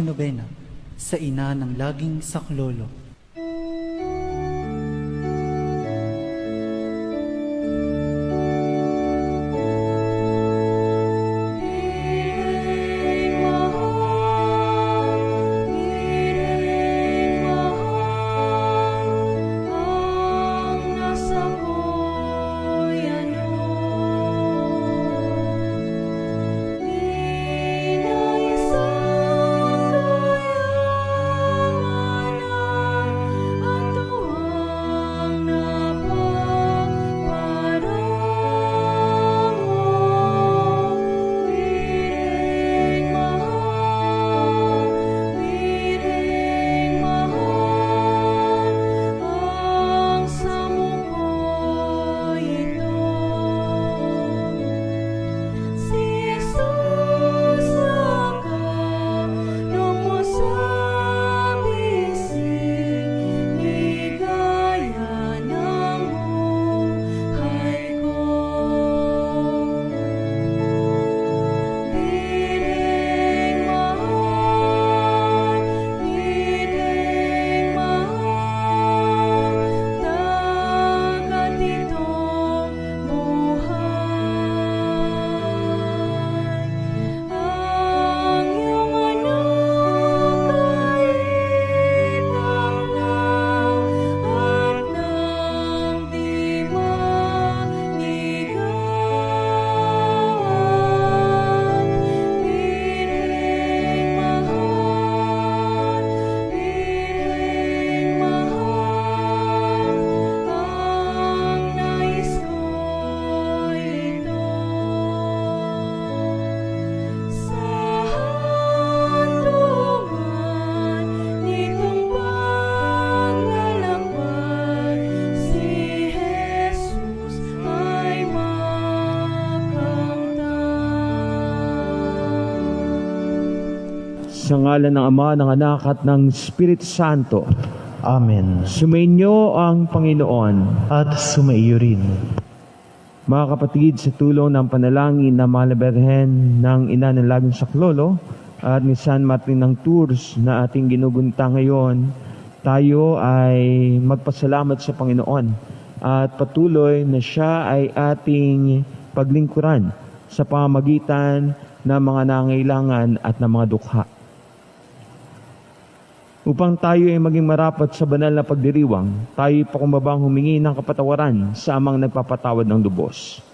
Nobena sa ina ng laging saklolo. Sa ngalan ng Ama, ng Anak, at ng Espiritu Santo. Amen. Sumainyo ang Panginoon. At sumaiyo rin. Mga kapatid, sa tulong ng panalangin na Mahal na Birhen ng Ina ng Laging Saklolo at ni San Martin ng Tours na ating ginugunta ngayon, tayo ay magpasalamat sa Panginoon at patuloy na siya ay ating paglingkuran sa pamamagitan ng mga nangailangan at ng mga dukha. Upang tayo ay maging marapat sa banal na pagdiriwang, tayo pakumbabang humingi ng kapatawaran sa amang nagpapatawad ng lubos.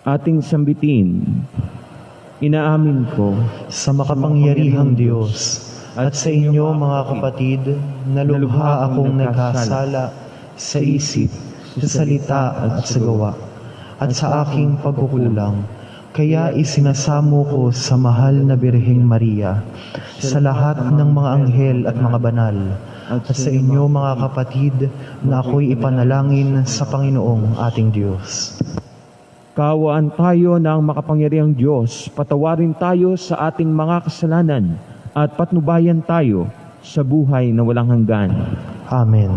Ating sambitin, inaamin ko Sa makapangyarihang Diyos at sa inyo mga kapatid, na lubha akong nagkasala sa isip, sa salita at sa gawa, at sa aking pagkukulang. Kaya isinasamo ko sa mahal na Birheng Maria, sa lahat ng mga anghel at mga banal, at sa inyo mga kapatid, na ako'y ipanalangin sa Panginoong ating Diyos. kaawaan tayo ng makapangyarihang Diyos, patawarin tayo sa ating mga kasalanan, at patnubayan tayo sa buhay na walang hanggan. Amen.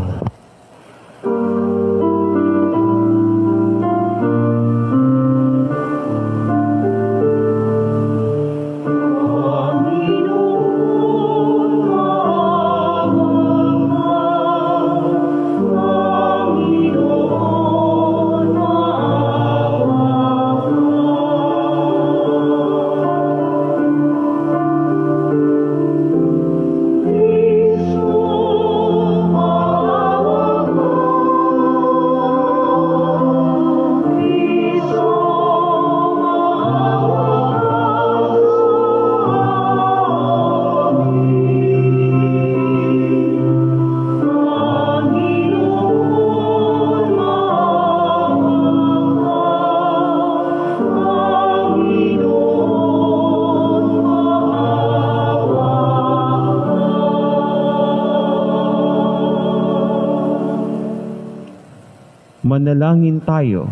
Manalangin tayo.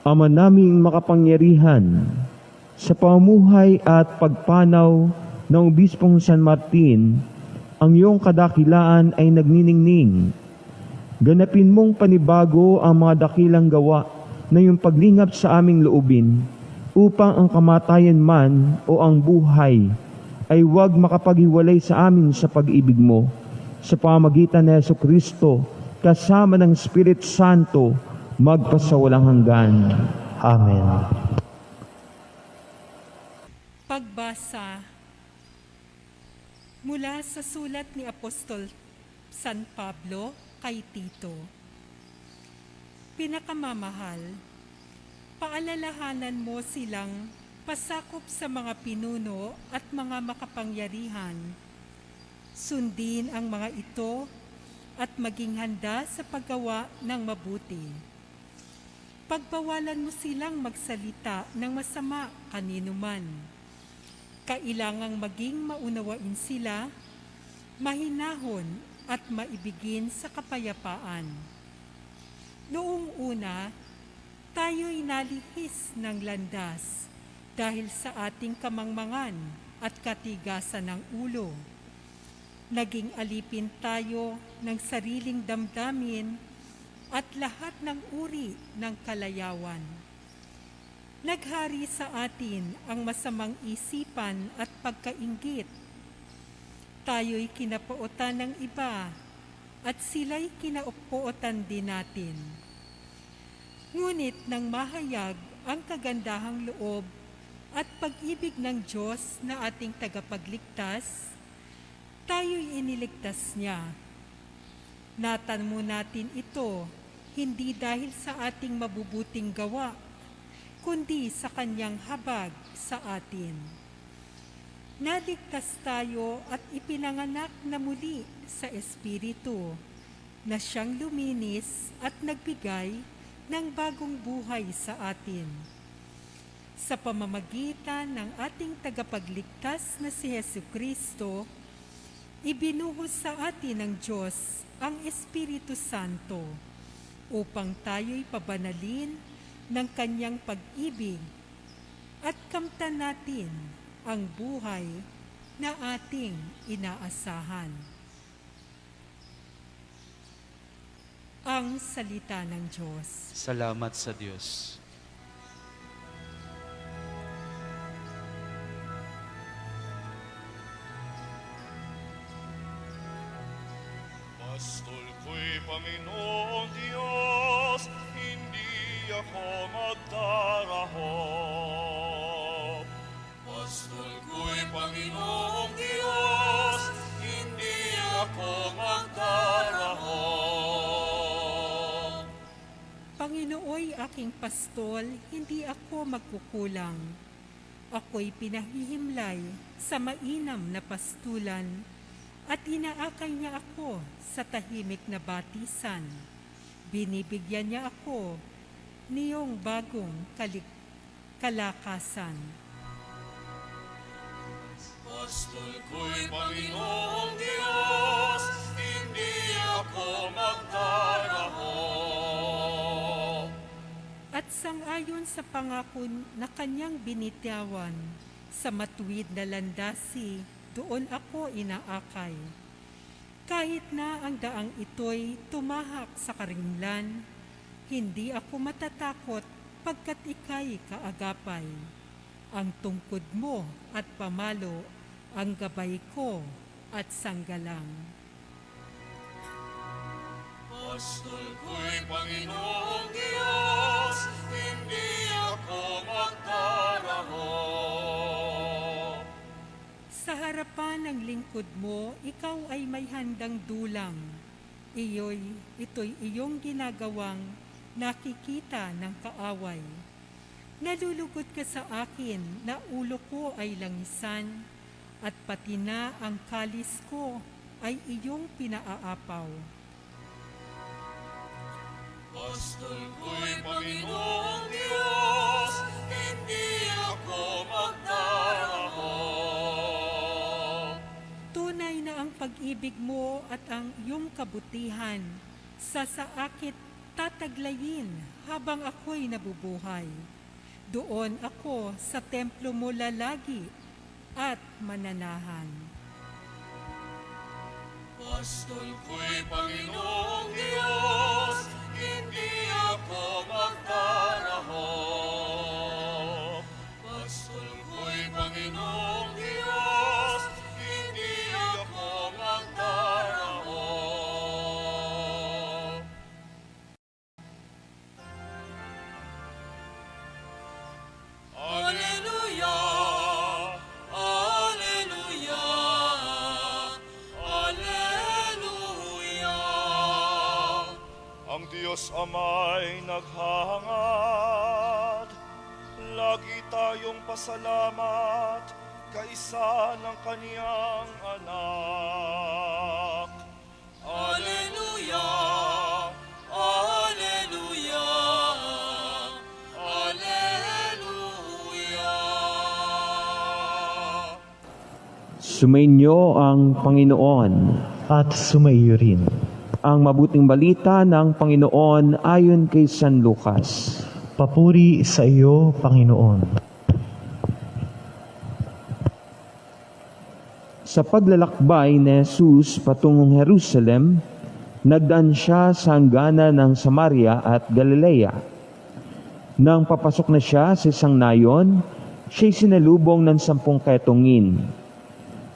Ama naming makapangyarihan, sa pamumuhay at pagpanaw ng Obispong San Martin, ang iyong kadakilaan ay nagniningning. Ganapin mong panibago ang mga dakilang gawa na iyong paglingap sa aming loobin, upang ang kamatayan man o ang buhay ay huwag makapaghiwalay sa amin sa pag-ibig mo. Sa pamamagitan ni Jesucristo, kasama ng Espiritu Santo, magpasawalang hanggan. Amen. Pagbasa mula sa sulat ni Apostol San Pablo kay Tito. Pinakamamahal, paalalahanan mo silang pasakop sa mga pinuno at mga makapangyarihan. Sundin ang mga ito at maging handa sa paggawa ng mabuti. Pagbawalan mo silang magsalita ng masama kanino man. Kailangang maging maunawain sila, mahinahon at maibigin sa kapayapaan. Noong una, tayo'y nalihis ng landas dahil sa ating kamangmangan at katigasan ng ulo. Naging alipin tayo ng sariling damdamin at lahat ng uri ng kalayawan. Naghari sa atin ang masamang isipan at pagkainggit. Tayo'y kinapautan ng iba at sila'y kinaupuotan din natin. Ngunit nang mahayag ang kagandahang loob at pag-ibig ng Diyos na ating tagapagligtas, tayo'y iniligtas niya. Natanmo natin ito hindi dahil sa ating mabubuting gawa, kundi sa kanyang habag sa atin. Naligtas tayo at ipinanganak na muli sa Espiritu, na siyang luminis at nagbigay ng bagong buhay sa atin. Sa pamamagitan ng ating tagapagligtas na si Jesucristo, ibinuhos sa atin ng Diyos ang Espiritu Santo upang tayo'y pabanalin ng kanyang pag-ibig at kamtan natin ang buhay na ating inaasahan. Ang salita ng Diyos. Salamat sa Diyos. Pastol ko'y Panginoong Diyos, hindi ako magdaraho. Pastol ko'y Panginoong Diyos, hindi ako magdaraho. Panginooy aking pastol, hindi ako magkukulang. Ako'y pinahihimlay sa mainam na pastulan at inaakay niya ako sa tahimik na batisan. Binibigyan niya ako niyong bagong kalakasan. Pastol ko'y Panginoong Diyos, hindi ako magdaraho. At sangayon sa pangako na kanyang binitawan, sa matuwid na landasi, doon ako inaakay. Kahit na ang daang ito'y tumahak sa karimlan, hindi ako matatakot pagkat ika'y kaagapay. Ang tungkod mo at pamalo, ang gabay ko at sanggalang. Pastol ko'y Panginoong Diyos, hindi ako magdaraho. Sa harapan ng lingkod mo, ikaw ay may handang dulang. Ito'y iyong ginagawang nakikita ng kaaway. Nalulugod ka sa akin na ulo ko ay langisan, at pati na ang kalis ko ay iyong pinaaapaw. Pastol ko'y Panginoong Diyos, hindi ako magdaraho. Tunay na ang pag-ibig mo at ang iyong kabutihan sa saakit tataglayin habang ako'y nabubuhay. Doon ako sa templo mo lalagi at mananahan. Pastol ko'y Panginoong Diyos, hindi ako magdarahop. Pastol ko'y Panginoong Diyos, hindi ako magdarahop. Alleluia, Alleluia, Alleluia. Ang Diyos Ama'y naghahangad, lagi tayong pasalamat kaisa ng kaniyang anak. Alleluia, Alleluia, Alleluia. Sumainyo ang Panginoon. At sumaiyo rin. Ang mabuting balita ng Panginoon ayon kay San Lucas. Papuri sa iyo, Panginoon. Sa paglalakbay ni Jesus patungong Jerusalem, nagdaan siya sa hangganan ng Samaria at Galilea. Nang papasok na siya sa isang nayon, siya'y sinalubong ng 10 ketongin.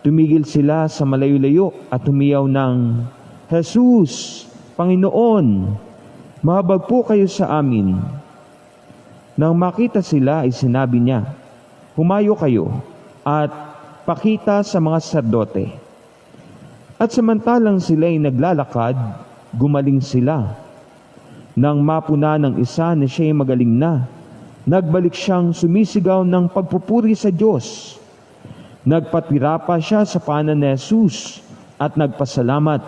Tumigil sila sa malayo-layo at humiyaw ng, "Jesus, Panginoon, mahabag po kayo sa amin." Nang makita sila ay sinabi niya, "Humayo kayo at pakita sa mga sacerdote." At samantalang sila'y naglalakad, gumaling sila. Nang mapuna ng isa na siya'y magaling na, nagbalik siyang sumisigaw ng pagpupuri sa Diyos. Nagpatira pa siya sa paanan ni Jesus at nagpasalamat.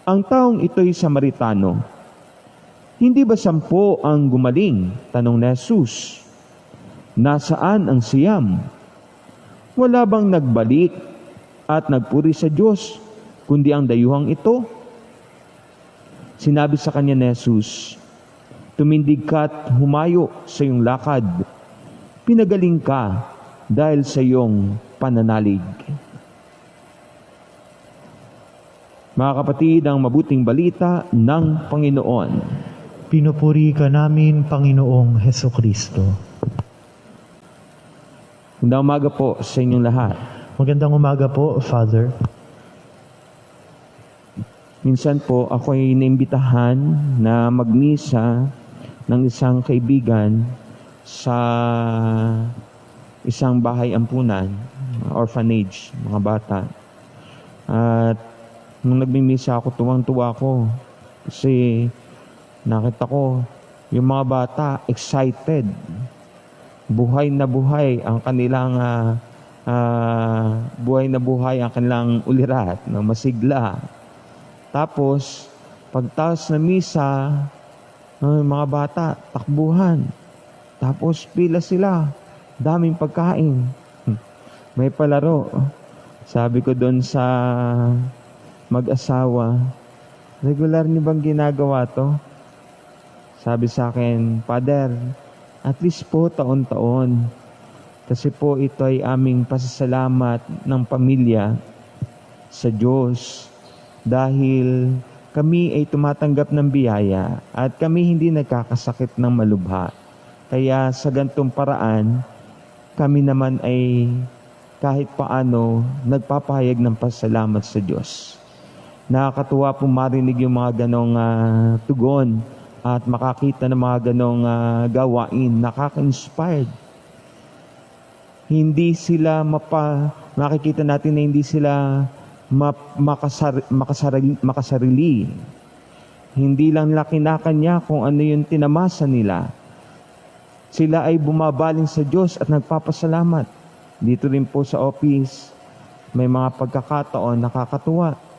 Ang taong ito'y Samaritano. "Hindi ba 10 ang gumaling?" tanong ni Jesus. "Nasaan ang siyam? Wala bang nagbalik at nagpuri sa Diyos, kundi ang dayuhang ito?" Sinabi sa kanya ni Jesus, "Tumindig ka at humayo sa iyong lakad. Pinagaling ka dahil sa iyong pananalig." Mga kapatid, ang mabuting balita ng Panginoon. Pinupuri ka namin, Panginoong Heso Kristo. Magandang umaga po sa inyong lahat. Magandang umaga po, Father. Minsan po ako'y naimbitahan na magmisa ng isang kaibigan sa isang bahay ampunan, orphanage, mga bata. At nung nagmimisa ako, tuwang-tuwa ako kasi nakita ko yung mga bata excited. Buhay na buhay ang kanilang ulirat, no, masigla. Tapos pagtaos na misa, yung mga bata takbuhan. Tapos pila sila, daming pagkain. May palaro. Sabi ko doon sa mag-asawa, "Regular niyo bang ginagawa to?" Sabi sa akin, "Father, at least po taon-taon. Kasi po ito ay aming pasasalamat ng pamilya sa Diyos. Dahil kami ay tumatanggap ng biyaya at kami hindi nagkakasakit ng malubha. Kaya sa gantong paraan, kami naman ay kahit paano nagpapahayag ng pasalamat sa Diyos." Nakakatuwa po marinig yung mga ganong tugon at makakita ng mga ganong gawain. Nakaka-inspired. Hindi sila makikita natin na hindi sila makasarili. Hindi lang nila kinakanya kung ano yung tinamasa nila. Sila ay bumabaling sa Diyos at nagpapasalamat. Dito rin po sa office, may mga pagkakataon nakakatuwa.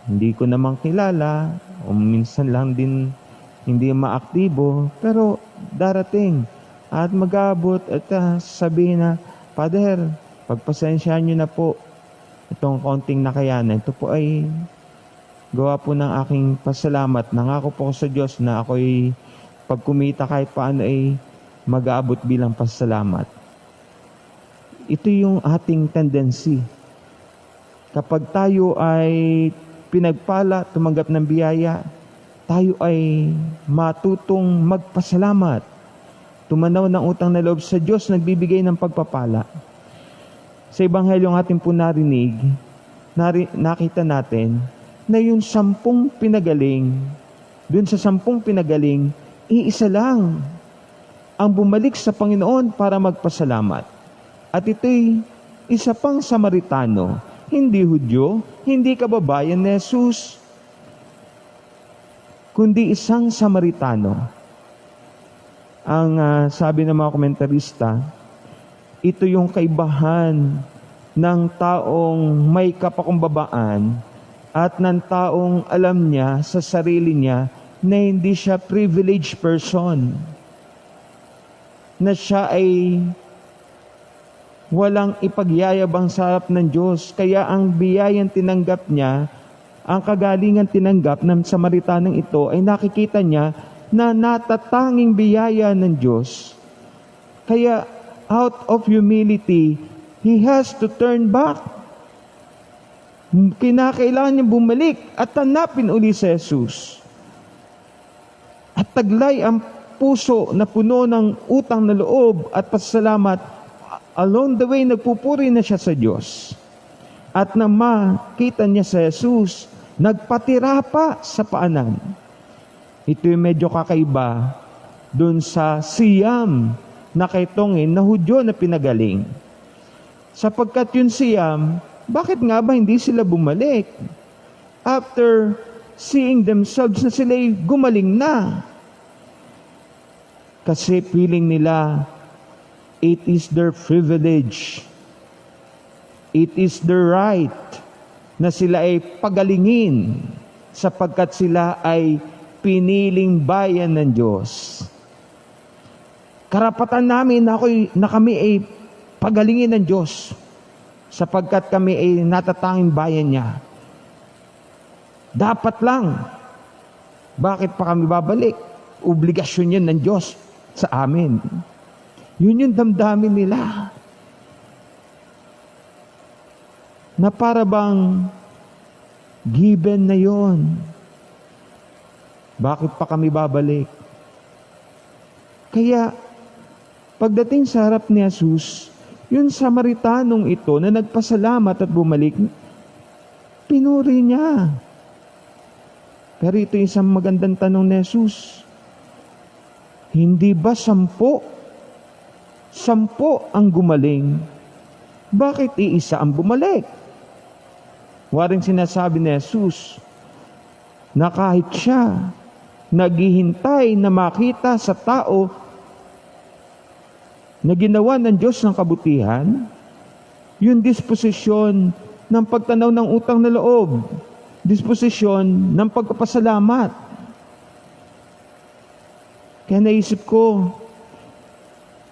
Hindi ko naman kilala, o minsan lang din hindi maaktibo, pero darating at mag-abot at sabihin na, "Father, pagpasensyahan niyo na po itong kaunting nakayanan. Ito po ay gawa po ng aking pasalamat. Nangako po ako sa Diyos na ako'y pag kumita kahit paano ay mag-aabot bilang pasalamat." Ito yung ating tendency. Kapag tayo ay pinagpala, tumanggap ng biyaya, tayo ay matutong magpasalamat. Tumanaw ng utang na loob sa Diyos, nagbibigay ng pagpapala. Sa Ebanghelyong ating po narinig, nakita natin na yung 10 pinagaling, dun sa 10 pinagaling, iisa lang ang bumalik sa Panginoon para magpasalamat. At ito'y isa pang Samaritano, hindi Hudyo, hindi kababayan ni Jesus, kundi isang Samaritano. Ang sabi ng mga komentarista, ito yung kaibahan ng taong may kapakumbabaan at ng taong alam niya sa sarili niya na hindi siya privileged person, na siya ay walang ipagyayabang sa harap ng Diyos. Kaya ang biyayang tinanggap niya, ang kagalingan tinanggap ng Samaritanong ito, ay nakikita niya na natatanging biyaya ng Diyos. Kaya out of humility, he has to turn back. Kinakailangan niya bumalik at hanapin uli si Jesus. At taglay ang puso na puno ng utang na loob at pasasalamat. Along the way, nagpupuri na siya sa Diyos. At nang makita niya si Jesus, nagpatira pa sa paanan. Ito yung medyo kakaiba dun sa siyam na kaitongin na Hudyo na pinagaling. Sapagkat yung siyam, bakit nga ba hindi sila bumalik? After seeing themselves na sila'y gumaling na. Kasi feeling nila, it is their privilege. It is their right na sila ay pagalingin sapagkat sila ay piniling bayan ng Diyos. Karapatan namin na kami ay pagalingin ng Diyos sapagkat kami ay natatanging bayan niya. Dapat lang. Bakit pa kami babalik? Obligasyon yan ng Diyos sa amin. Yun yung damdamin nila. Na para bang given na yon. Bakit pa kami babalik? Kaya, pagdating sa harap ni Jesus, yung Samaritanong ito na nagpasalamat at bumalik, pinuri niya. Pero ito isang magandang tanong ni Jesus. Hindi ba 10 ang gumaling? Bakit iisa ang bumalik? Waring sinasabi ni Jesus na kahit siya naghihintay na makita sa tao na ginawa ng Diyos ng kabutihan, yung disposisyon ng pagtanaw ng utang na loob, disposisyon ng pagpapasalamat. Kaya naisip ko,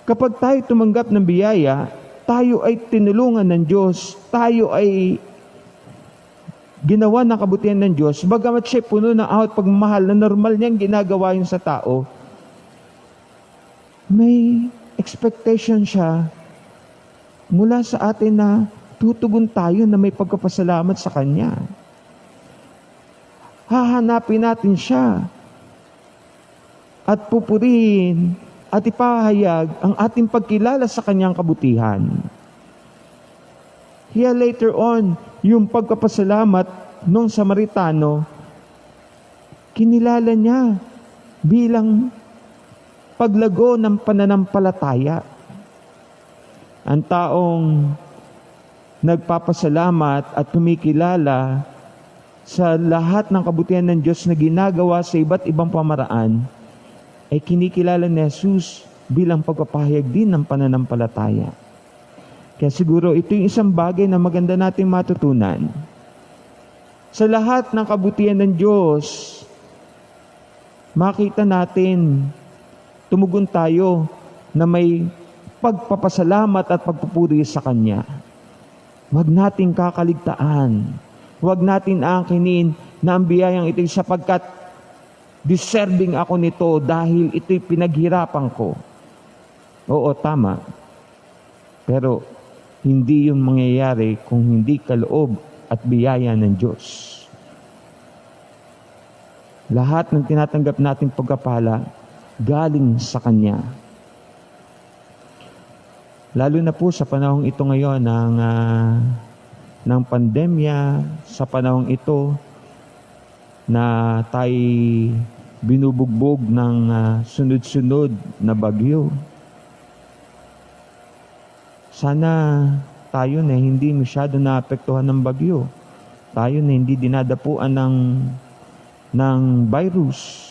kapag tayo tumanggap ng biyaya, tayo ay tinulungan ng Diyos, tayo ay ginawa ng kabutihan ng Diyos, bagamat siya puno ng awat pagmamahal na normal niyang ginagawa yun sa tao, may expectation siya mula sa atin na tutugon tayo na may pagkapasalamat sa Kanya. Hahanapin natin siya at pupurihin at ipahayag ang ating pagkilala sa Kanyang kabutihan. Kaya later on, yung pagkapasalamat ng Samaritano, kinilala niya bilang paglago ng pananampalataya. Ang taong nagpapasalamat at kumikilala sa lahat ng kabutihan ng Diyos na ginagawa sa iba't ibang pamaraan, ay kinikilala ni Jesus bilang pagpapahayag din ng pananampalataya. Kaya siguro ito yung isang bagay na maganda nating matutunan. Sa lahat ng kabutihan ng Diyos, makita natin, tumugon tayo na may pagpapasalamat at pagpupuri sa Kanya. Huwag nating kakaligtaan. Huwag natin angkinin na ang biyayang ito sapagkat deserving ako nito dahil ito'y pinaghirapan ko. Oo, tama. Pero hindi yung mangyayari kung hindi ka loob at biyaya ng Diyos. Lahat ng tinatanggap nating pagkapala galing sa Kanya. Lalo na po sa panahong ito ngayon ng pandemya, sa panahong ito na tayo binubugbog ng sunod-sunod na bagyo. Sana tayo na hindi masyado naapektuhan ng bagyo. Tayo na hindi dinadapuan ng virus.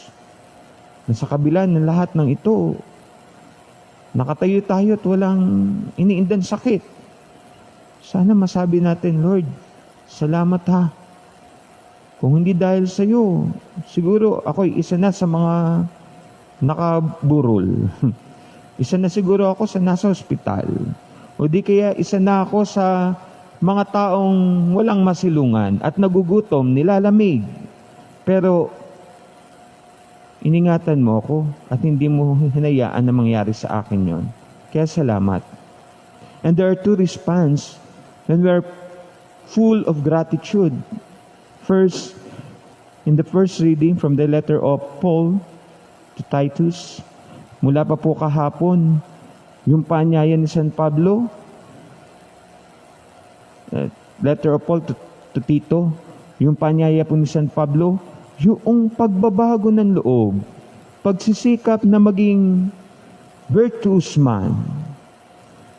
Na sa kabila ng lahat ng ito, nakatayo tayo at walang iniindang sakit. Sana masabi natin, Lord, salamat ha. Kung hindi dahil sa iyo, siguro ako'y isa na sa mga nakaburol. Isa na siguro ako sa nasa ospital. O di kaya isa na ako sa mga taong walang masilungan at nagugutom, nilalamig. Pero iningatan mo ako at hindi mo hinayaan na mangyari sa akin yon. Kaya salamat. And there are two response when we are full of gratitude. First, in the first reading from the letter of Paul to Titus, mula pa po kahapon, yung paanyaya ni San Pablo, letter of Paul to Tito, yung paanyaya po ni San Pablo, yung pagbabago ng loob, pagsisikap na maging virtuous man,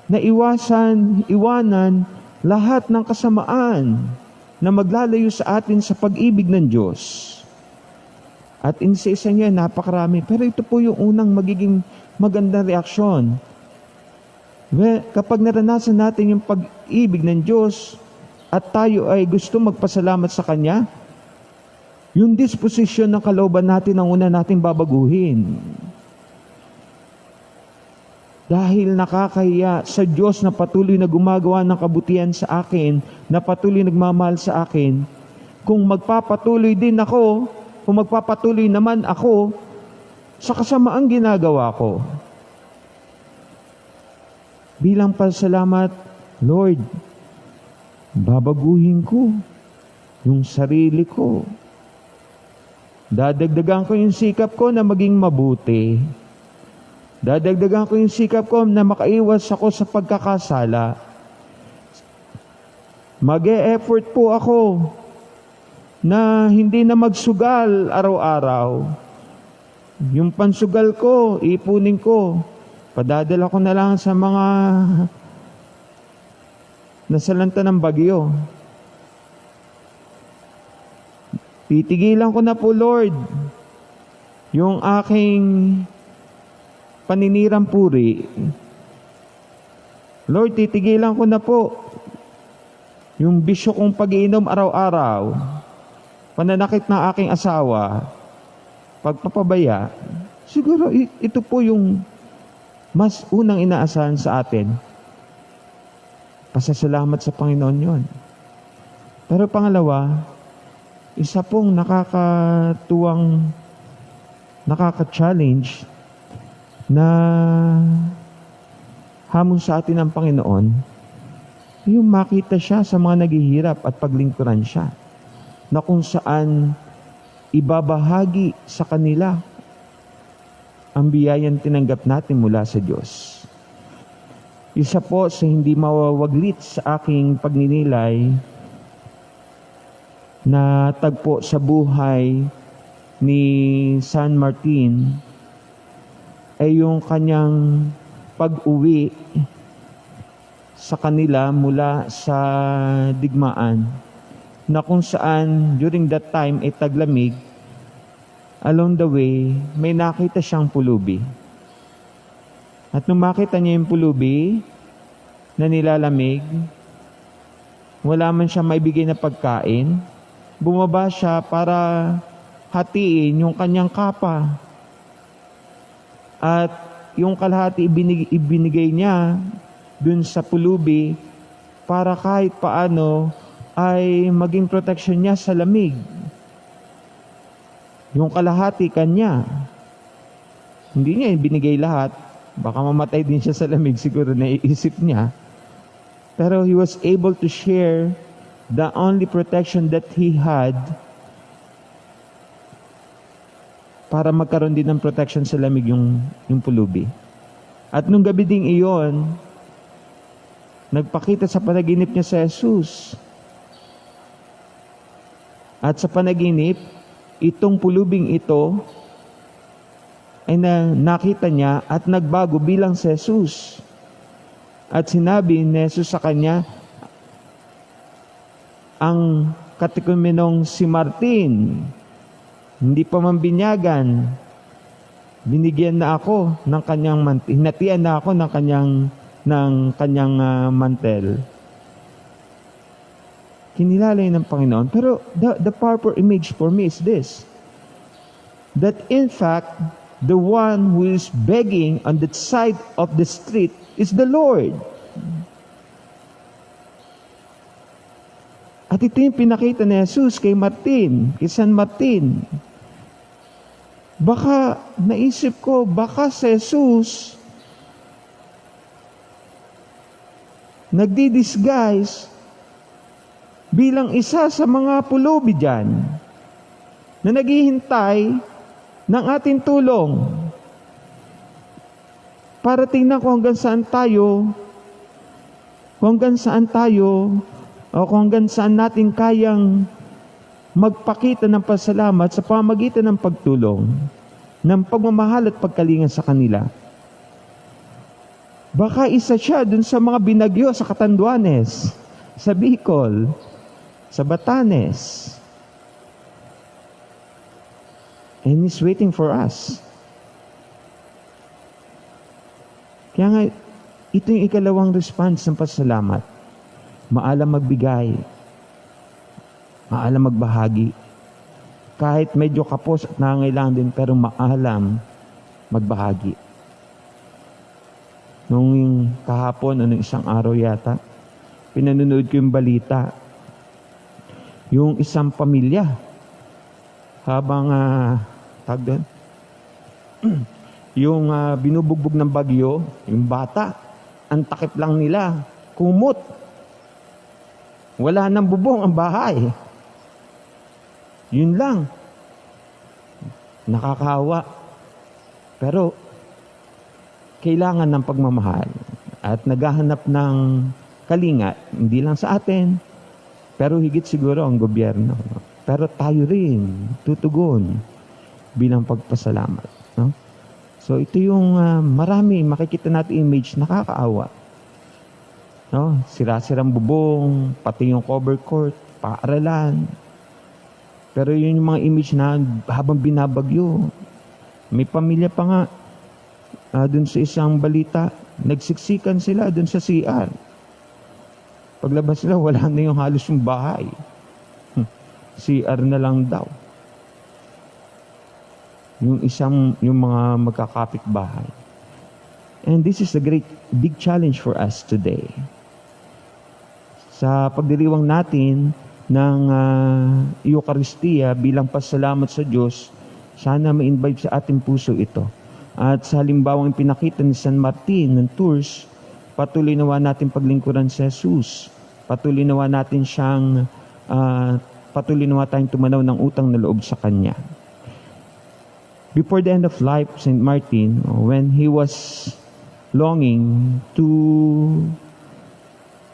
na iwanan lahat ng kasamaan na maglalayo sa atin sa pag-ibig ng Diyos. At isa-isa niya, napakarami. Pero ito po yung unang magiging magandang reaksyon. Kapag naranasan natin yung pag-ibig ng Diyos at tayo ay gusto magpasalamat sa Kanya, yung disposition ng kalooban natin ang una nating babaguhin. Dahil nakakahiya sa Diyos na patuloy na gumagawa ng kabutihan sa akin, na patuloy nagmamahal sa akin, kung magpapatuloy din ako, kung magpapatuloy naman ako sa kasamaang ginagawa ko. Bilang pasalamat, Lord, babaguhin ko yung sarili ko. Dadagdagan ko yung sikap ko na maging mabuti. Dadagdagan ko yung sikap ko na makaiwas ako sa pagkakasala. Mag-e-effort po ako na hindi na magsugal araw-araw. Yung pansugal ko, ipunin ko. Padadala ko na lang sa mga nasalanta ng bagyo. Titigilan ko na po, Lord, yung aking paninirang puri. Lord, titigilan ko na po yung bisyo kong pag-iinom araw-araw, pananakit ng aking asawa, pagpapabaya. Siguro ito po yung mas unang inaasahan sa atin. Pasasalamat sa Panginoon yon. Pero pangalawa, isa pong nakaka-challenge na hamon sa atin ng Panginoon, yung makita siya sa mga naghihirap at paglingkuran siya, na kung saan ibabahagi sa kanila ang biyayang tinanggap natin mula sa Diyos. Isa po sa hindi mawawaglit sa aking pagninilay na tagpo sa buhay ni San Martin ay yung kanyang pag-uwi sa kanila mula sa digmaan, na kung saan during that time ay taglamig. Along the way, may nakita siyang pulubi. At nung makita niya yung pulubi na nilalamig, wala man siya maibigay na pagkain, bumaba siya para hatiin yung kanyang kapa. At yung kalahati ibinigay niya dun sa pulubi para kahit paano ay maging protection niya sa lamig. Yung kalahati kanya. Hindi niya ibinigay lahat. Baka mamatay din siya sa lamig, siguro naiisip niya. Pero he was able to share the only protection that he had para magkaroon din ng protection sa lamig yung pulubi. At nung gabi ding iyon, nagpakita sa panaginip niya si Jesus. At sa panaginip, itong pulubing ito ay nakita niya at nagbago bilang si Jesus. At sinabi ni Jesus sa kanya, ang katikumenong si Martin, hindi pa man binyagan, binigyan na ako ng kanyang mantel, hinatian na ako ng kanyang mantel. Kinilala yun ng Panginoon. Pero the powerful image for me is this, that in fact, the one who is begging on the side of the street is the Lord. At ito yung pinakita ni Jesus kay Martin, kay San Martin. Baka, naisip ko, baka si Jesus nagdi-disguise bilang isa sa mga pulubi dyan na naghihintay ng ating tulong para tingnan kung hanggang saan tayo o kung hanggang saan natin kayang magpakita ng pasalamat sa pamamagitan ng pagtulong, ng pagmamahal at pagkalinga sa kanila. Baka isa siya dun sa mga binagyo sa Catanduanes, sa Bicol, sa Batanes. And He's waiting for us. Kaya nga, ito yung ikalawang response ng pasalamat. Maalam magbigay. Maalam magbahagi. Kahit medyo kapos at nangangailangan din, pero maalam magbahagi. Nung kahapon, nung isang araw yata, pinanonood ko yung balita. Yung isang pamilya, habang, tag doon, yung binubugbog ng bagyo, yung bata, ang takip lang nila, kumot. Wala nang bubong ang bahay. Yun lang. Nakakahawa. Pero, kailangan ng pagmamahal at naghahanap ng kalinga, hindi lang sa atin, pero higit siguro ang gobyerno. No? Pero tayo rin, tutugon bilang pagpasalamat. No? So ito yung marami, makikita natin image, nakakaawa. No? Sira-sirang bubong, pati yung cover court, paaralan. Pero yun yung mga image na habang binabagyo, may pamilya pa nga, dun sa isang balita, nagsiksikan sila dun sa CR. Paglabas sila, wala na yung halos yung bahay. CR na lang daw. Yung mga magkakapit bahay. And this is a big challenge for us today. Sa pagdiriwang natin ng Eucharistia bilang pasalamat sa Diyos, sana ma-invite sa ating puso ito. At sa halimbawang pinakita ni San Martin ng Tours, patuloy nawa natin paglingkuran sa Jesus. Patuloy nawa natin siyang, patuloy nawa tayong tumanaw ng utang na loob sa Kanya. Before the end of life, St. Martin, when he was longing to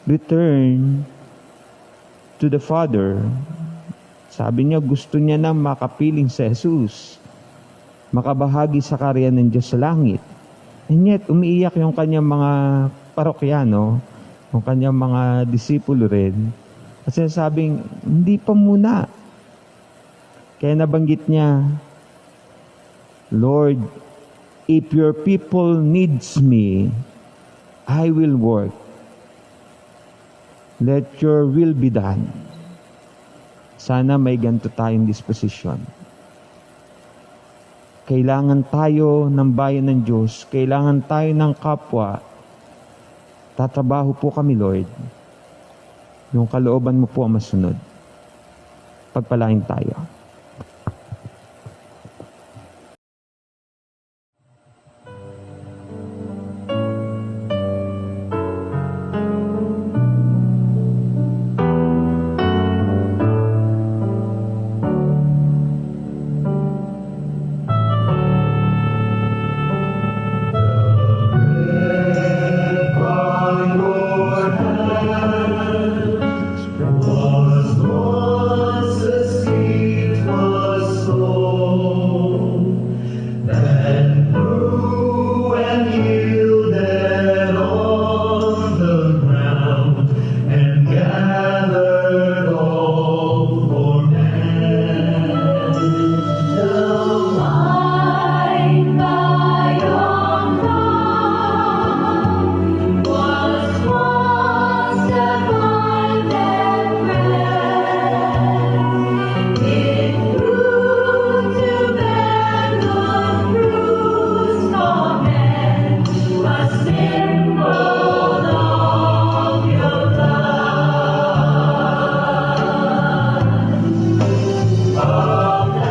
return to the Father, sabi niya gusto niya na makapiling sa Jesus, makabahagi sa karya ng Diyos sa langit. And yet, umiiyak yung kanyang mga parokyano, yung kanyang mga disipulo rin. Kasi sabing, hindi pa muna. Kaya nabanggit niya, Lord, if your people needs me, I will work. Let your will be done. Sana may ganito tayong disposition. Kailangan tayo ng bayan ng Diyos. Kailangan tayo ng kapwa. Tatrabaho po kami, Lord. Yung kalooban mo po ang masunod. Pagpalain tayo.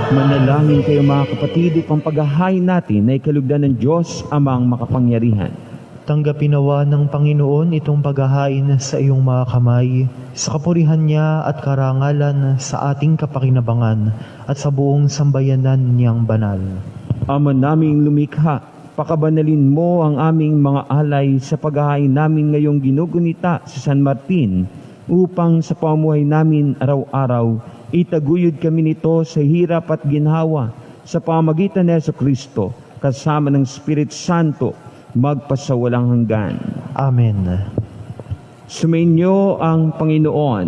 Manalangin kayo mga kapatid upang paghahain natin na ikalugdan ng Diyos amang makapangyarihan. Tanggapin nawa ng Panginoon itong paghahain sa iyong mga kamay, sa kapurihan niya at karangalan sa ating kapakinabangan at sa buong sambayanan niyang banal. Ama naming lumikha, pakabanalin mo ang aming mga alay sa paghahain namin ngayong ginugunita sa San Martin, upang sa pamuhay namin araw-araw, itaguyod kami nito sa hirap at ginhawa sa pamagitan ni Jesucristo, kasama ng Espiritu Santo, magpasawalang hanggan. Amen. Sumainyo ang Panginoon.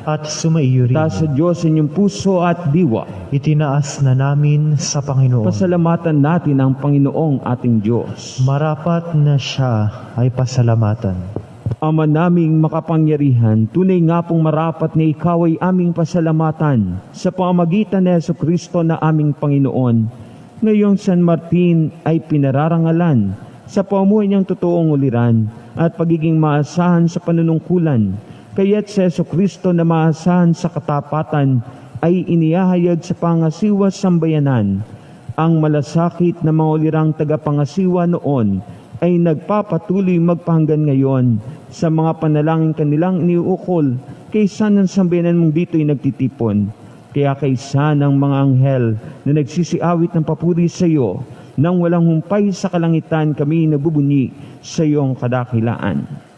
At sumaiyo rin. Taas sa Diyos inyong puso at diwa. Itinaas na namin sa Panginoon. Pasalamatan natin ang Panginoong ating Diyos. Marapat na siya ay pasalamatan. Ama naming makapangyarihan, tunay nga pong marapat na ikaw ay aming pasalamatan sa pamagitan ni Jesucristo na aming Panginoon. Ngayong San Martin ay pinararangalan sa pamuhay niyang totoong uliran at pagiging maasahan sa panunungkulan. Kaya't si Jesucristo na maasahan sa katapatan ay inihahayag sa pangasiwa sambayanan. Ang malasakit na mga ulirang tagapangasiwa noon ay nagpapatuloy magpahanggan ngayon sa mga panalangin kanilang iniuukol kaysa ng sambayanan mong dito'y nagtitipon. Kaya kaysa ng mga anghel na nagsisiawit ng papuri sa iyo, nang walang humpay sa kalangitan kami nabubunyi sa iyong kadakilaan.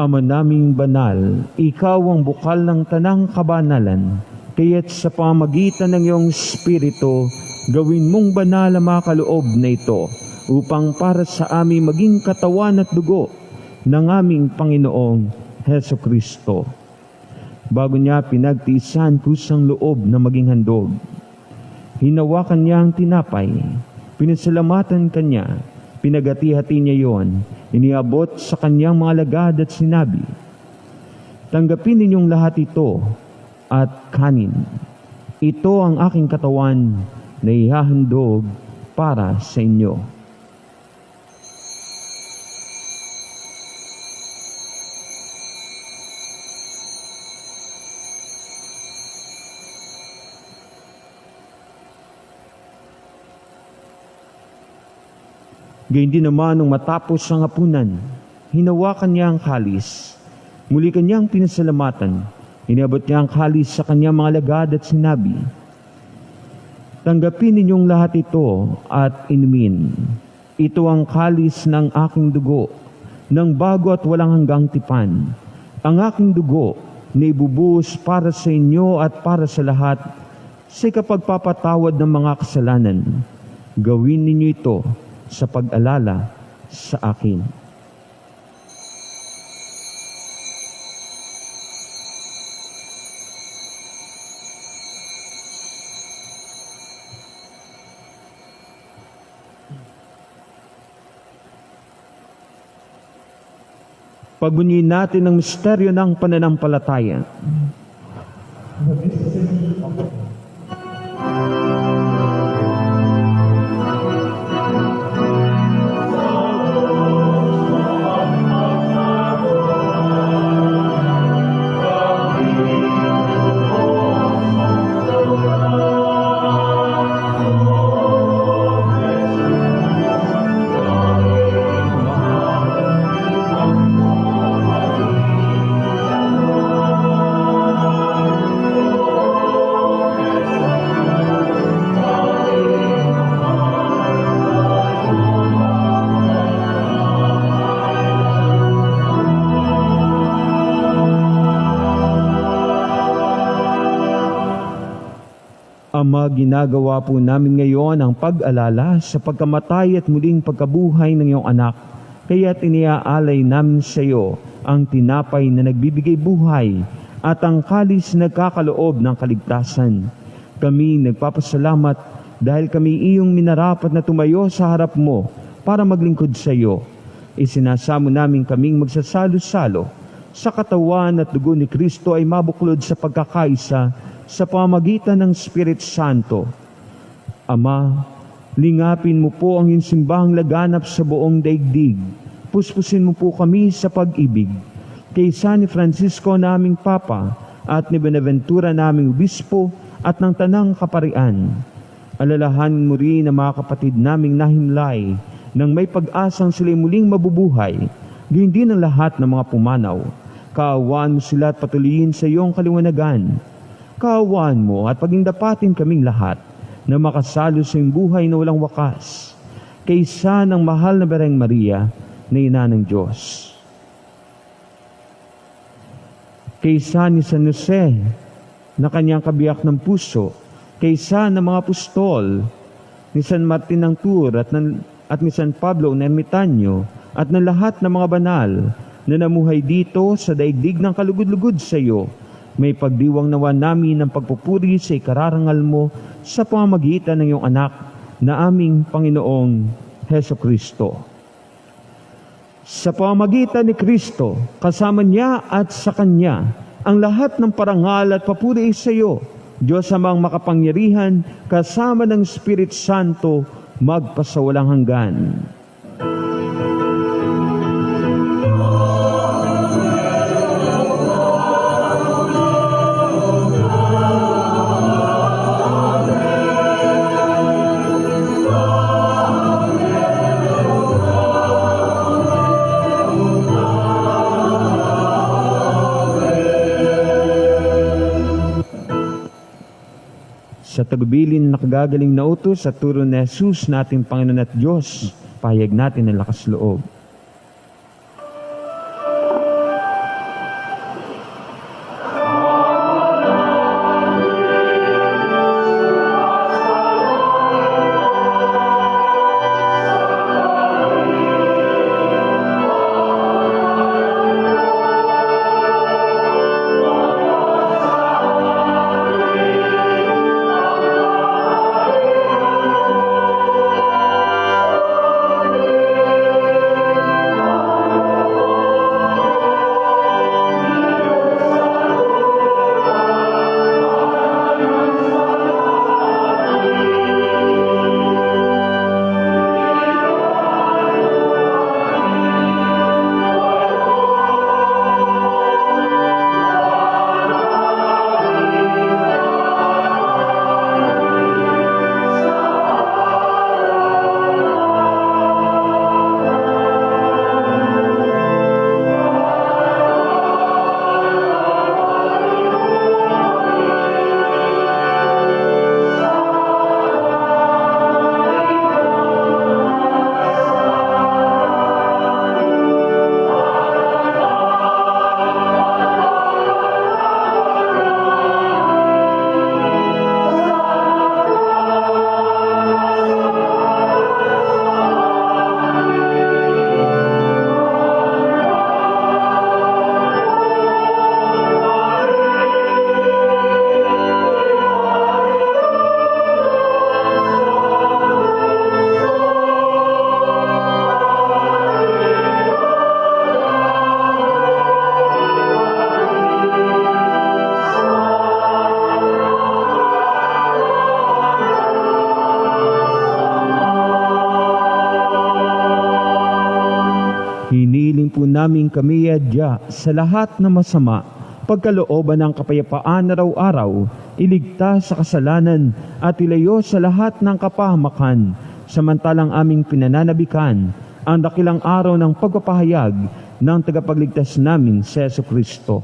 Ama naming banal, ikaw ang bukal ng tanang kabanalan, kaya't sa pamagitan ng iyong Espiritu, gawin mong banal ang mga kaloob na ito, upang para sa amin maging katawan at dugo ng aming Panginoong Heso Kristo. Bago niya pinagtiisan pusang loob na maging handog, hinawakan niya ang tinapay, pinasalamatan kanya, pinagati-hati niya yon, iniabot sa kanyang mga lagad at sinabi, tanggapin ninyong lahat ito at kanin. Ito ang aking katawan na ihahandog para sa inyo. Gayun din naman nung matapos ang hapunan, hinawakan niya ang kalis. Muli kanyang pinasalamatan. Iniabot niya ang kalis sa kanyang mga lagad at sinabi, tanggapin ninyong lahat ito at inumin. Ito ang kalis ng aking dugo, ng bago at walang hanggang tipan. Ang aking dugo na ibubuhos para sa inyo at para sa lahat sa kapagpapatawad ng mga kasalanan. Gawin ninyo ito sa pag-alala sa akin. Pagbunyiin natin ang misteryo ng pananampalataya. Ama, ginagawa po namin ngayon ang pag-alala sa pagkamatay at muling pagkabuhay ng iyong anak. Kaya iniaalay namin sa iyo ang tinapay na nagbibigay buhay at ang kalis na nagkakaloob ng kaligtasan. Kami nagpapasalamat dahil kami iyong minarapat na tumayo sa harap mo para maglingkod sa iyo. Isinasamo namin kaming magsasalo-salo sa katawan at dugo ni Kristo ay mabuklod sa pagkakaisa sa pamamagitan ng Espiritu Santo. Ama, lingapin mo po ang iyong simbahang laganap sa buong daigdig. Puspusin mo po kami sa pag-ibig. Kay San Francisco naming Papa at ni Benaventura naming Obispo at ng Tanang Kaparian. Alalahanin mo rin ang mga kapatid naming nahimlay nang may pag-asang sila'y muling mabubuhay, gayon din ang lahat ng mga pumanaw. Kaawaan mo sila at patuloyin sa iyong kaliwanagan. Kaawaan mo at pagindapatin kaming lahat na makasalo sa iyong buhay na walang wakas. Kaysa ng mahal na Bereng Maria na Ina ng Diyos. Kaysa ni San Jose na kanyang kabiyak ng puso. Kaysa ng mga apostol ni San Martin ng Tours at ni San Pablo ng Ermitanyo at ng lahat ng mga banal na namuhay dito sa daigdig ng kalugod-lugod sa iyo. May pagdiwang nawa namin ng pagpupuri sa ikararangal mo sa pamamagitan ng iyong anak na aming Panginoong Heso Kristo. Sa pamamagitan ni Kristo, kasama niya at sa Kanya, ang lahat ng parangal at papuri sa iyo, Diyos amang makapangyarihan, kasama ng Espiritu Santo, magpasawalang hanggan. Sa tagubilin na nakagagaling na utos at turo ni Jesus nating Panginoon at Diyos, pahayag natin ang lakas loob. Hiniling po namin kami adya sa lahat na masama, pagkalooban ng kapayapaan araw-araw, iligtas sa kasalanan at ilayo sa lahat ng kapahamakan, samantalang aming pinananabikan ang dakilang araw ng pagpapahayag ng tagapagligtas namin si Yesu Kristo.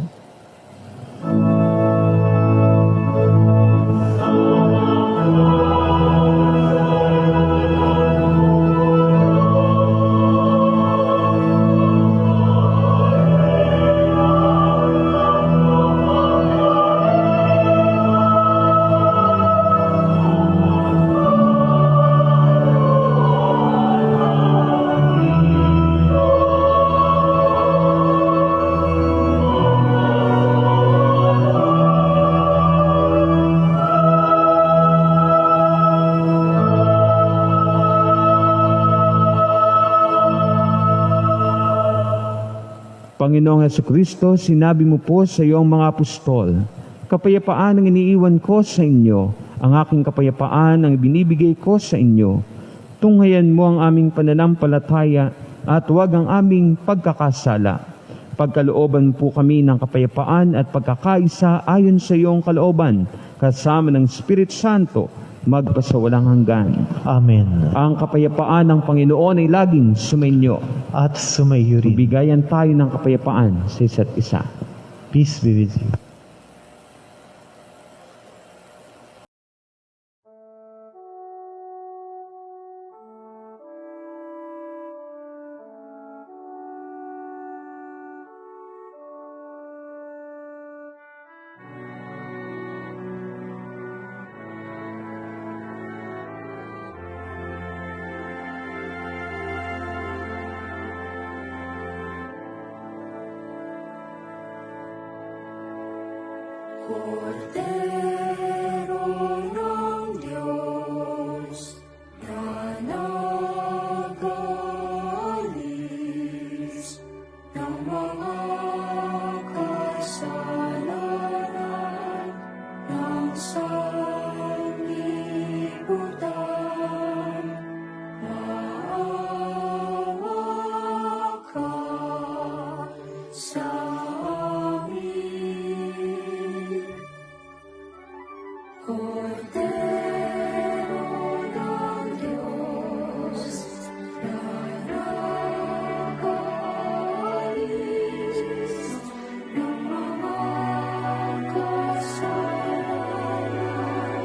Panginoong Hesukristo, sinabi mo po sa iyong mga apostol, kapayapaan ang iniiwan ko sa inyo, ang aking kapayapaan ang ibinibigay ko sa inyo. Tunghayan mo ang aming pananampalataya at huwag ang aming pagkakasala. Pagkalooban po kami ng kapayapaan at pagkakaisa ayon sa iyong kalooban, kasama ng Espiritu Santo, magpasawalang hanggan. Amen. Ang kapayapaan ng Panginoon ay laging sumainyo. At sumaiyo rin. Bigayan tayo ng kapayapaan sa isa't isa. Peace be with you. Cordero ng Diyos na nagalis ng mga kasalanan ng sanlibutan, maawa ka sa amin. Cordero ng Diyos na nagalis ng mga kasalanan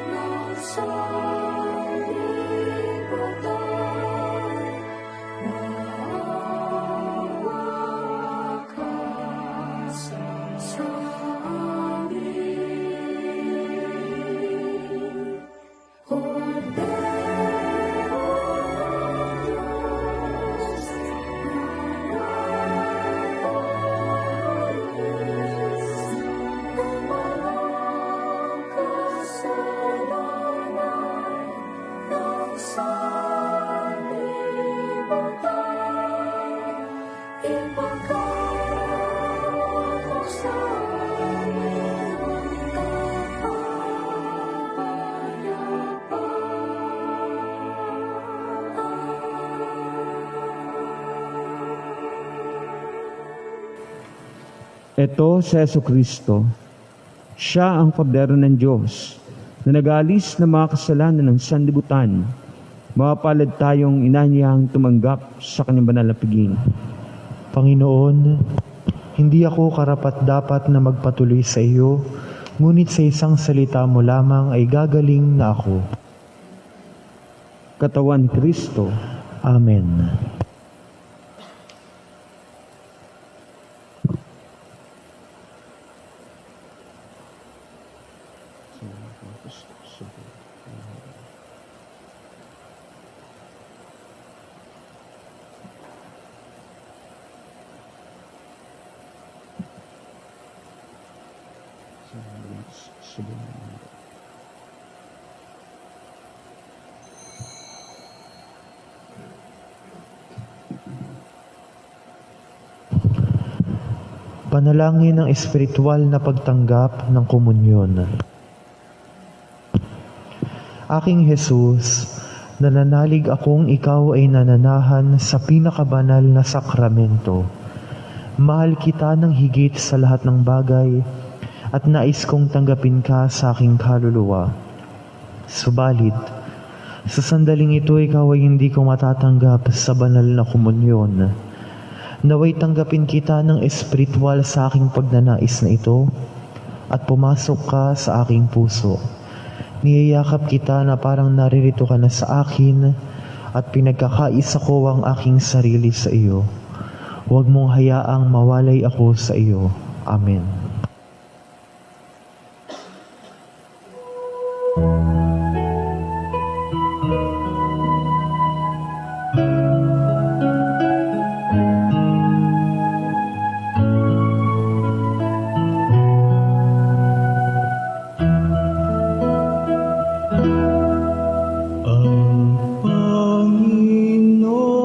ng sanlibutan, maawa ka sa amin. Ito si Hesukristo. Siya ang kordero ng Diyos na nag-aalis ng mga kasalanan ng sanlibutan. Mapalad tayong inanyahang tumanggap sa kanyang banal na piging. Panginoon, hindi ako karapat-dapat na magpatuloy sa iyo, ngunit sa isang salita mo lamang ay gagaling na ako. Katawan ni Kristo. Amen. Panalangin ng espiritual na pagtanggap ng komunyon. Aking Jesus, nananalig akong ikaw ay nananahan sa pinakabanal na sakramento. Mahal kita ng higit sa lahat ng bagay at nais kong tanggapin ka sa aking kaluluwa. Subalit, sa sandaling ito ikaw ay hindi ko matatanggap sa banal na komunyon. Naway tanggapin kita ng espiritual sa aking pagnanais na ito at pumasok ka sa aking puso. Niyayakap kita na parang naririto ka na sa akin at pinagkakaisa ko ang aking sarili sa iyo. Huwag mong hayaang mawalay ako sa iyo. Amen.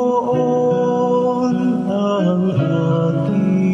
Panginoon ang ating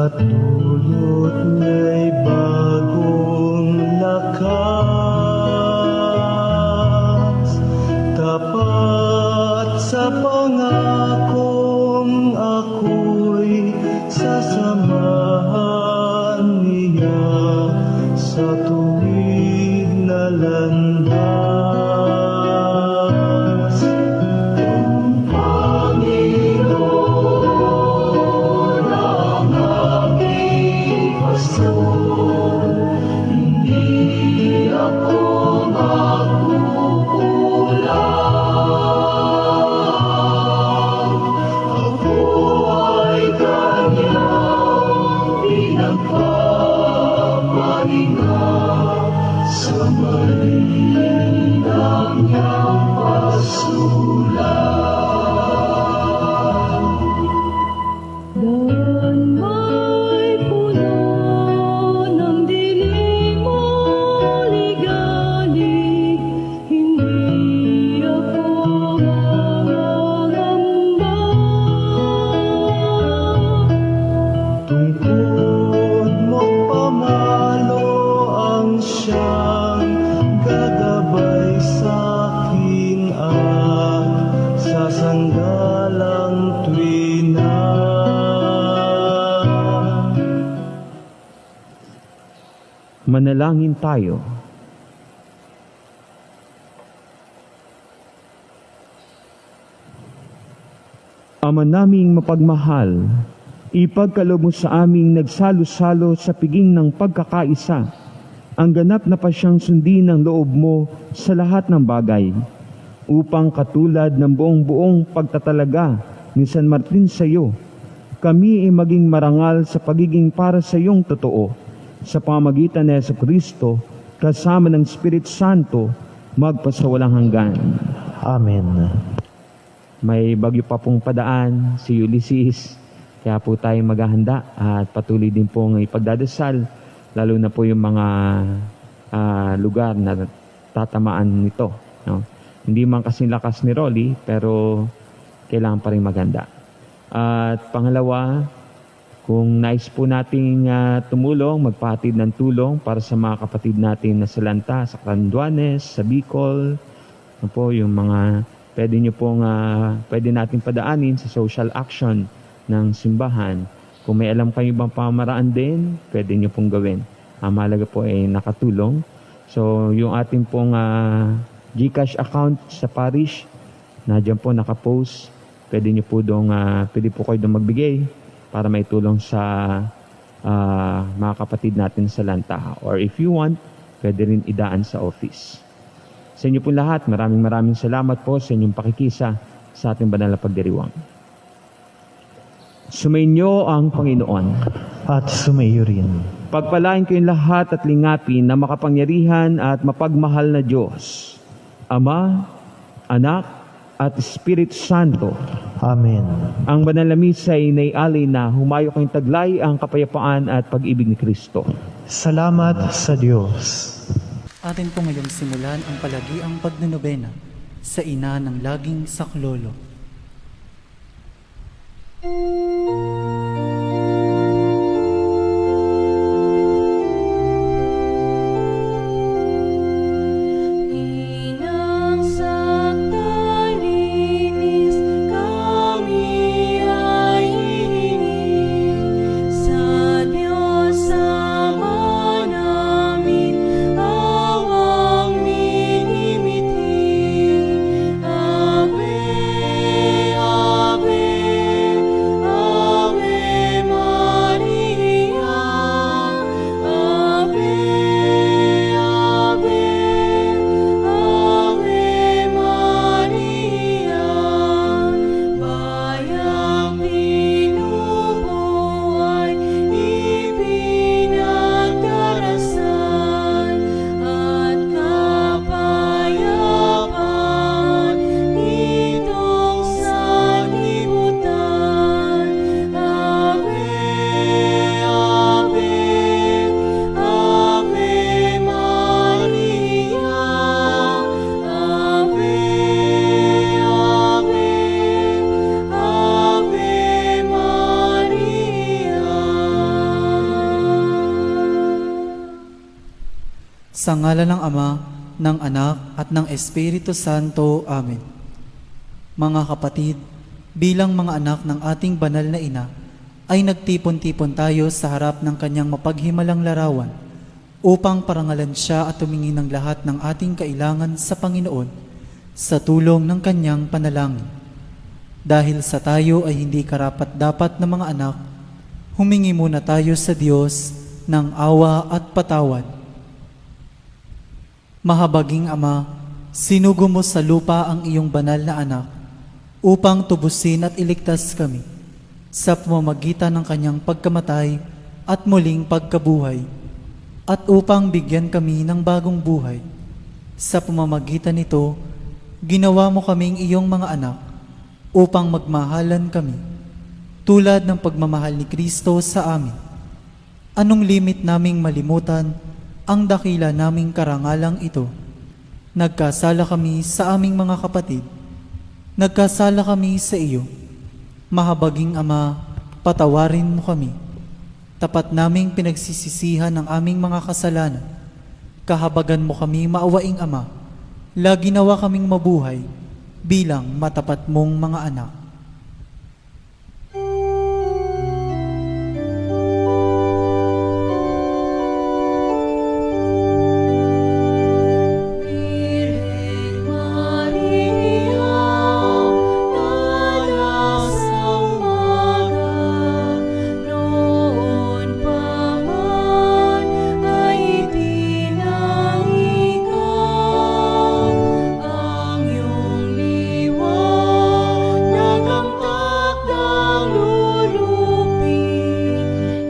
at dulot niya'y bagong lakas, tapat sa pangakong ako'y sasamahan niya sa tuwid na landas. Ang Panginoon ang aking pastor, hindi ako magkukulang. Ako ay kanyang pinagpapahinga sa malinang niyang pasulan. Daan may puno ng dilim o ligalig, hindi ako mangangamba. Tungkod mo't pamalo ang siyang gagabay sa'kin at sasanggalang tuwina. Manalangin tayo. Ama naming mapagmahal, ipagkaloob mo sa aming nagsalo-salo sa piging ng pagkakaisa, ang ganap na pasyang sundin ng loob mo sa lahat ng bagay, upang katulad ng buong pagtatalaga ni San Martin sa iyo, kami ay maging marangal sa pagiging para sa iyong totoo, sa pamamagitan ni Jesucristo, kasama ng Espiritu Santo, magpasawalang hanggan. Amen. May bagyo pa pong padaan si Ulysses, kaya po tayo maghahanda at patuloy din pong ipagdadasal, lalo na po yung mga lugar na tatamaan nito. No? Hindi man kasing lakas ni Rolly, pero kailangan pa rin maghanda. At pangalawa, kung nais po nating tumulong, magpahatid ng tulong para sa mga kapatid natin na sa Lanta, sa Catanduanes, sa Bicol, ano po, yung mga pwede natin padaanin sa social action ng simbahan. Kung may alam kayo ibang pamaraan din, pwede nyo pong gawin. Mahalaga po ay nakatulong. So, yung ating pong GCash account sa parish, nadyan po nakapost. Pwede po kayo doon magbigay para may tulong sa mga kapatid natin sa Lanta. Or if you want, pwede rin idaan sa office. Sa inyo po lahat, maraming salamat po sa inyong pakikisa sa ating banal na pagdiriwang. Sumainyo ang Panginoon. At sumaiyo rin. Pagpalain kayong lahat at lingapin na makapangyarihan at mapagmahal na Diyos, Ama, Anak, at Espiritu Santo. Amen. Ang banal na misa ay naialay na humayo kayong taglay ang kapayapaan at pag-ibig ni Kristo. Salamat sa Diyos. Atin po ngayong simulan ang palagiang pagnanobena sa ina ng laging saklolo. Inang sagdalinis kami ay hihingi sa Diyos Ama namin awang minimitin. Ave, Ave, Sa ngala ng Ama, ng Anak, at ng Espiritu Santo. Amen. Mga kapatid, bilang mga anak ng ating banal na ina, ay nagtipon-tipon tayo sa harap ng kanyang mapaghimalang larawan upang parangalan siya at tumingin ng lahat ng ating kailangan sa Panginoon sa tulong ng kanyang panalangin. Dahil sa tayo ay hindi karapat-dapat na mga anak, humingi muna tayo sa Diyos ng awa at patawad. Mahabaging Ama, sinugo mo sa lupa ang iyong banal na anak upang tubusin at iligtas kami sa pamamagitan ng kanyang pagkamatay at muling pagkabuhay, at upang bigyan kami ng bagong buhay. Sa pamamagitan nito, ginawa mo kaming iyong mga anak upang magmahalan kami, tulad ng pagmamahal ni Kristo sa amin. Anong limit naming malimutan ang dakila naming karangalang ito? Nagkasala kami sa aming mga kapatid. Nagkasala kami sa iyo. Mahabaging Ama, patawarin mo kami. Tapat naming pinagsisisihan ang aming mga kasalanan. Kahabagan mo kami, maawaing Ama. Lagi nawa kaming mabuhay bilang matapat mong mga anak. Birhen Maria, tala sa umaga, noon pa man ay itinanggi ka. Ang iyong liwanag ang takdang lulupin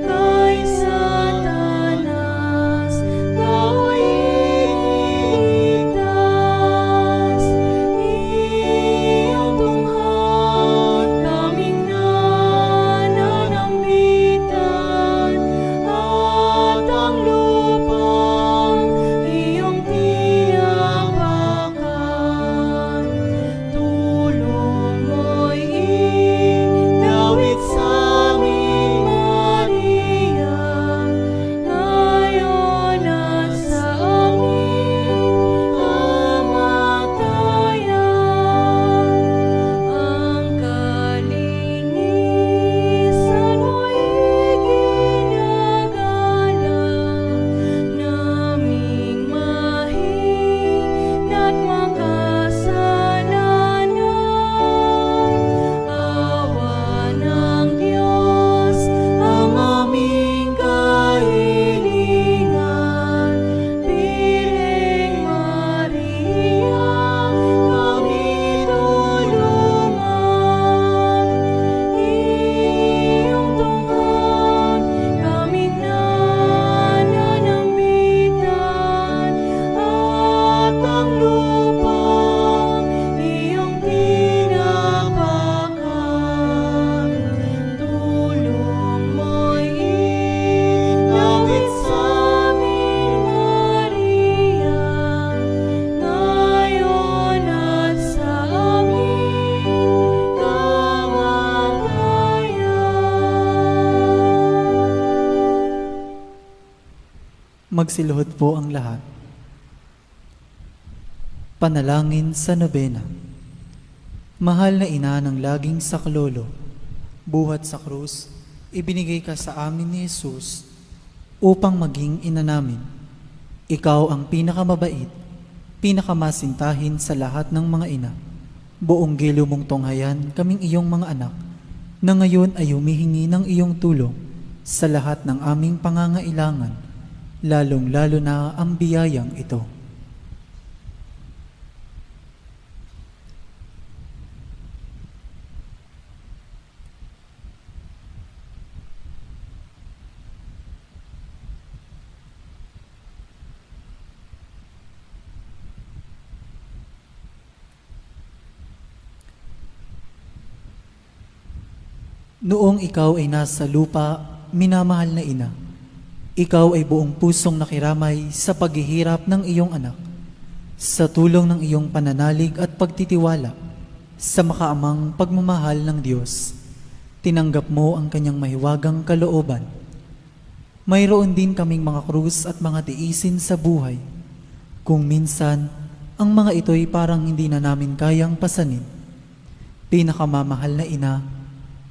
kay Satanas, dao'y iligtas. Iyong tungha't kaming nananambitan, at ang lupang iyong tinapakan. Tulong mo'y idawit sa'min, Maria, ngayon at sa aming kamatayan. Ang kalinisan mo'y ginagalang, naming mahina't makasalanan. Awa ng Diyos ang aming kahilingan. Birheng Maria, kami tulungan. Iyong tungha't kaming nananambitan, at ang lupang iyong tinapakan. Tulong mo'y idawit sa'min, Maria, ngayon at sa aming kamatayan. Magsiluhod po ang lahat. Panalangin sa nobena. Mahal na ina ng laging saklolo, buhat sa krus, ibinigay ka sa amin ni Jesus upang maging ina namin. Ikaw ang pinakamabait, pinakamasintahin sa lahat ng mga ina. Buong gilo mong tunghayan kaming iyong mga anak, na ngayon ay humihingi ng iyong tulong sa lahat ng aming pangangailangan, lalong-lalo na ang biyayang ito. Noong ikaw ay nasa lupa, minamahal na ina, ikaw ay buong pusong nakiramay sa paghihirap ng iyong anak. Sa tulong ng iyong pananalig at pagtitiwala sa makaamang pagmamahal ng Diyos, tinanggap mo ang kanyang mahiwagang kalooban. Mayroon din kaming mga krus at mga tiisin sa buhay Kung minsan, ang mga ito'y parang hindi na namin kayang pasanin. Pinakamamahal na ina,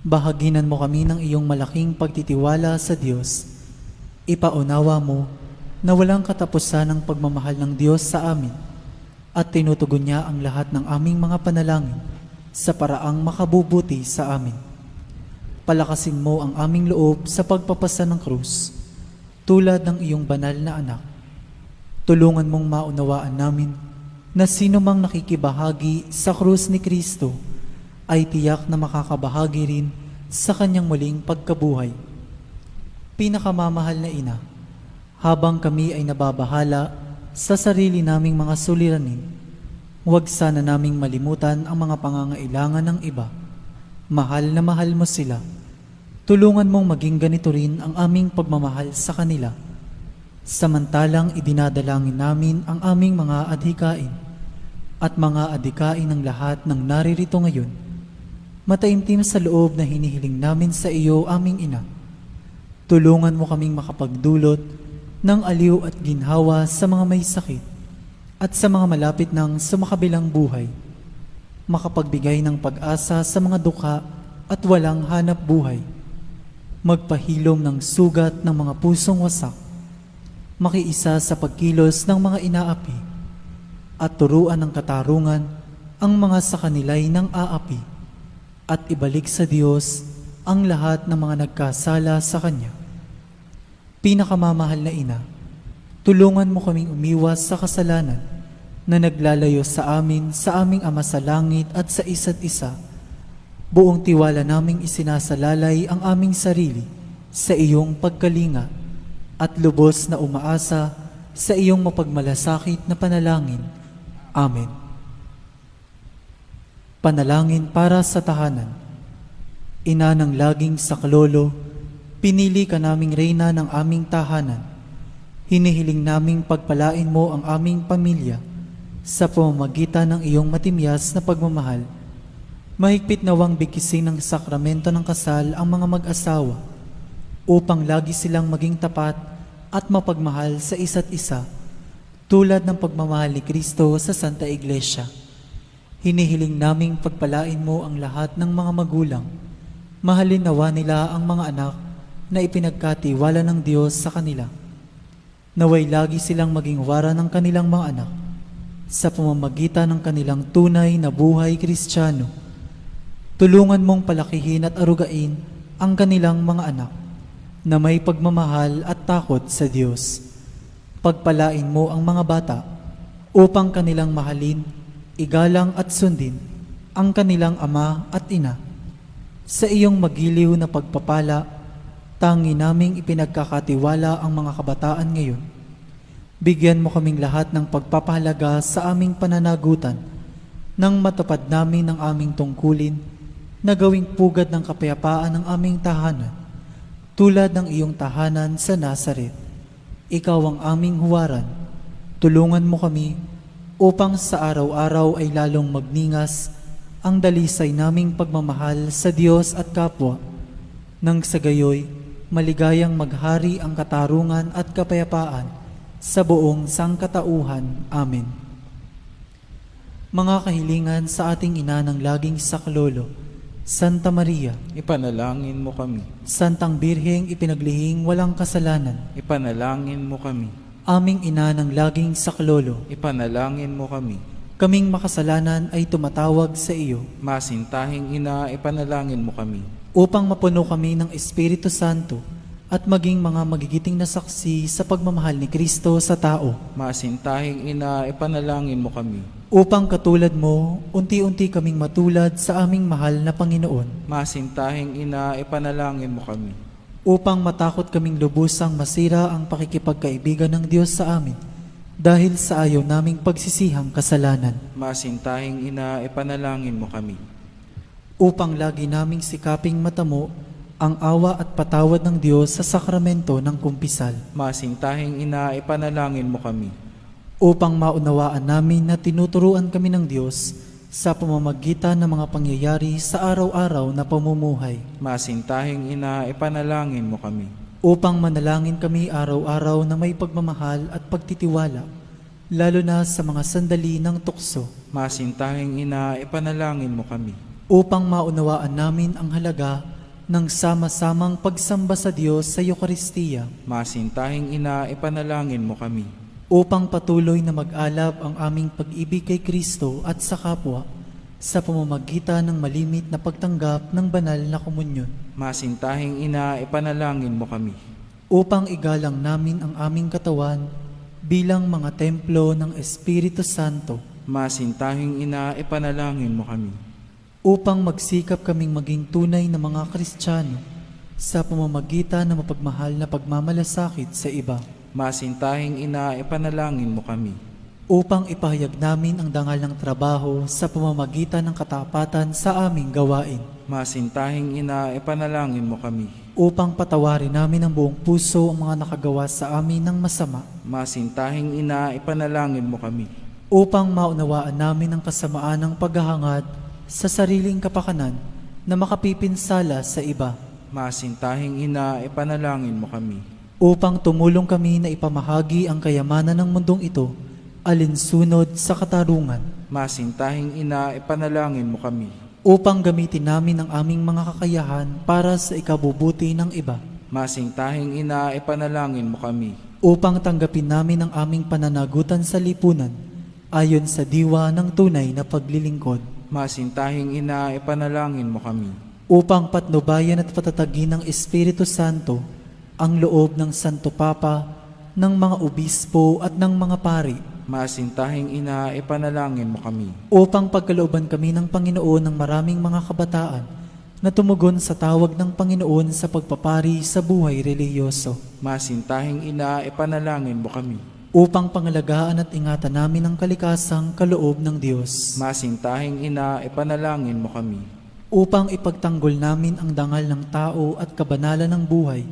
bahaginan mo kami ng iyong malaking pagtitiwala sa Diyos. Ipaunawa mo na walang katapusan ang pagmamahal ng Diyos sa amin at tinutugon niya ang lahat ng aming mga panalangin sa paraang makabubuti sa amin. Palakasin mo ang aming loob sa pagpapasa ng krus, tulad ng iyong banal na anak. Tulungan mong maunawaan namin na sino mang nakikibahagi sa krus ni Kristo ay tiyak na makakabahagi rin sa kanyang muling pagkabuhay. Pinakamamahal na ina, habang kami ay nababahala sa sarili naming mga suliranin, huwag sana naming malimutan ang mga pangangailangan ng iba. Mahal na mahal mo sila. Tulungan mong maging ganito rin ang aming pagmamahal sa kanila. Samantalang idinadalangin namin ang aming mga adhikain at mga adhikain ng lahat ng naririto ngayon. Mataimtim sa loob na hinihiling namin sa iyo, aming ina. Tulungan mo kaming makapagdulot ng aliw at ginhawa sa mga may sakit at sa mga malapit ng sumakabilang buhay. Makapagbigay ng pag-asa sa mga dukha at walang hanap buhay. Magpahilom ng sugat ng mga pusong wasak. Makiisa sa pagkilos ng mga inaapi at turuan ng katarungan ang mga sa kanila'y ng aapi at ibalik sa Diyos ang lahat ng mga nagkasala sa Kanya. Pinakamamahal na ina, tulungan mo kaming umiwas sa kasalanan na naglalayo sa amin, sa aming Ama sa langit at sa isa't isa. Buong tiwala naming isinasalalay ang aming sarili sa iyong pagkalinga at lubos na umaasa sa iyong mapagmalasakit na panalangin. Amen. Panalangin para sa tahanan. Ina ng laging saklolo, pinili ka naming reyna ng aming tahanan. Hinihiling naming pagpalain mo ang aming pamilya sa pamamagitan ng iyong matimyas na pagmamahal. Mahigpit nawang bigkisin ng sakramento ng kasal ang mga mag-asawa upang lagi silang maging tapat at mapagmahal sa isa't isa tulad ng pagmamahal ni Kristo sa Santa Iglesia. Hinihiling naming pagpalain mo ang lahat ng mga magulang. Mahalin nawa nila ang mga anak na ipinagkatiwala ng Diyos sa kanila. Naway lagi silang maging wara ng kanilang mga anak sa pamamagitan ng kanilang tunay na buhay Kristiyano. Tulungan mong palakihin at arugain ang kanilang mga anak na may pagmamahal at takot sa Diyos. Pagpalain mo ang mga bata upang kanilang mahalin, igalang at sundin ang kanilang ama at ina. Sa iyong magiliw na pagpapala, tangi naming ipinagkakatiwala ang mga kabataan ngayon. Bigyan mo kaming lahat ng pagpapahalaga sa aming pananagutan nang matupad namin ang aming tungkulin na gawing pugad ng kapayapaan ng aming tahanan, tulad ng iyong tahanan sa Nazaret. Ikaw ang aming huwaran. Tulungan mo kami upang sa araw-araw ay lalong magningas ang dalisay naming pagmamahal sa Diyos at kapwa, nang sa gayoy maligayang maghari ang katarungan at kapayapaan sa buong sangkatauhan. Amen. Mga kahilingan sa ating ina ng laging saklolo, Santa Maria, Ipanalangin mo kami. Santang Birheng ipinaglihing walang kasalanan, Ipanalangin mo kami. aming ina ng laging saklolo, Ipanalangin mo kami. kaming makasalanan ay tumatawag sa iyo Masintahing ina, ipanalangin mo kami. upang mapuno kami ng Espiritu Santo at maging mga magigiting na saksi sa pagmamahal ni Kristo sa tao. Masintahing ina, ipanalangin mo kami. Upang katulad mo, unti-unti kaming matulad sa aming mahal na Panginoon. Masintahing ina, ipanalangin mo kami. Upang matakot kaming lubusang masira ang pakikipagkaibigan ng Diyos sa amin dahil sa ayaw naming pagsisihang kasalanan. Masintahing ina, ipanalangin mo kami. Upang lagi naming sikaping matamo ang awa at patawad ng Diyos sa sakramento ng kumpisal. Masintahing ina, ipanalangin mo kami. Upang maunawaan namin na tinuturuan kami ng Diyos sa pamamagitan ng mga pangyayari sa araw-araw na pamumuhay. Masintahing ina, ipanalangin mo kami. Upang manalangin kami araw-araw na may pagmamahal at pagtitiwala lalo na sa mga sandali ng tukso, Masintahing ina, ipanalangin mo kami. upang maunawaan namin ang halaga ng sama-samang pagsamba sa Diyos sa Eukaristiya, Masintahing ina, ipanalangin mo kami. upang patuloy na mag-alab ang aming pag-ibig kay Kristo at sa kapwa sa pamamagitan ng malimit na pagtanggap ng banal na komunyon, Masintahing ina, ipanalangin mo kami. upang igalang namin ang aming katawan bilang mga templo ng Espiritu Santo, Masintahing ina, ipanalangin mo kami. upang magsikap kaming maging tunay na mga Kristiyano sa pamamagitan ng mapagmahal na pagmamalasakit sa iba, Masintahing ina, ipanalangin mo kami. upang ipahayag namin ang dangal ng trabaho sa pamamagitan ng katapatan sa aming gawain, Masintahing ina, ipanalangin mo kami. upang patawarin namin ng buong puso ang mga nakagawa sa amin ng masama, Masintahing ina, ipanalangin mo kami. upang maunawaan namin ang kasamaan ng paghahangad sa sariling kapakanan na makapipinsala sa iba, Masintahing ina, ipanalangin mo kami. upang tumulong kami na ipamahagi ang kayamanan ng mundong ito alinsunod sa katarungan, Masintahing ina, ipanalangin mo kami. upang gamitin namin ang aming mga kakayahan para sa ikabubuti ng iba, Masintahing ina, ipanalangin mo kami. upang tanggapin namin ang aming pananagutan sa lipunan ayon sa diwa ng tunay na paglilingkod, Masintahing ina, ipanalangin mo kami. upang patnubayan at patatagin ng Espiritu Santo ang loob ng Santo Papa, ng mga obispo at ng mga pari, Masintahing ina, ipanalangin mo kami. upang pagkalooban kami ng Panginoon ng maraming mga kabataan na tumugon sa tawag ng Panginoon sa pagpapari sa buhay relihiyoso, Masintahing ina, ipanalangin mo kami. upang pangalagaan at ingatan namin ang kalikasang kaloob ng Diyos, Masintahing ina, ipanalangin mo kami. upang ipagtanggol namin ang dangal ng tao at kabanalan ng buhay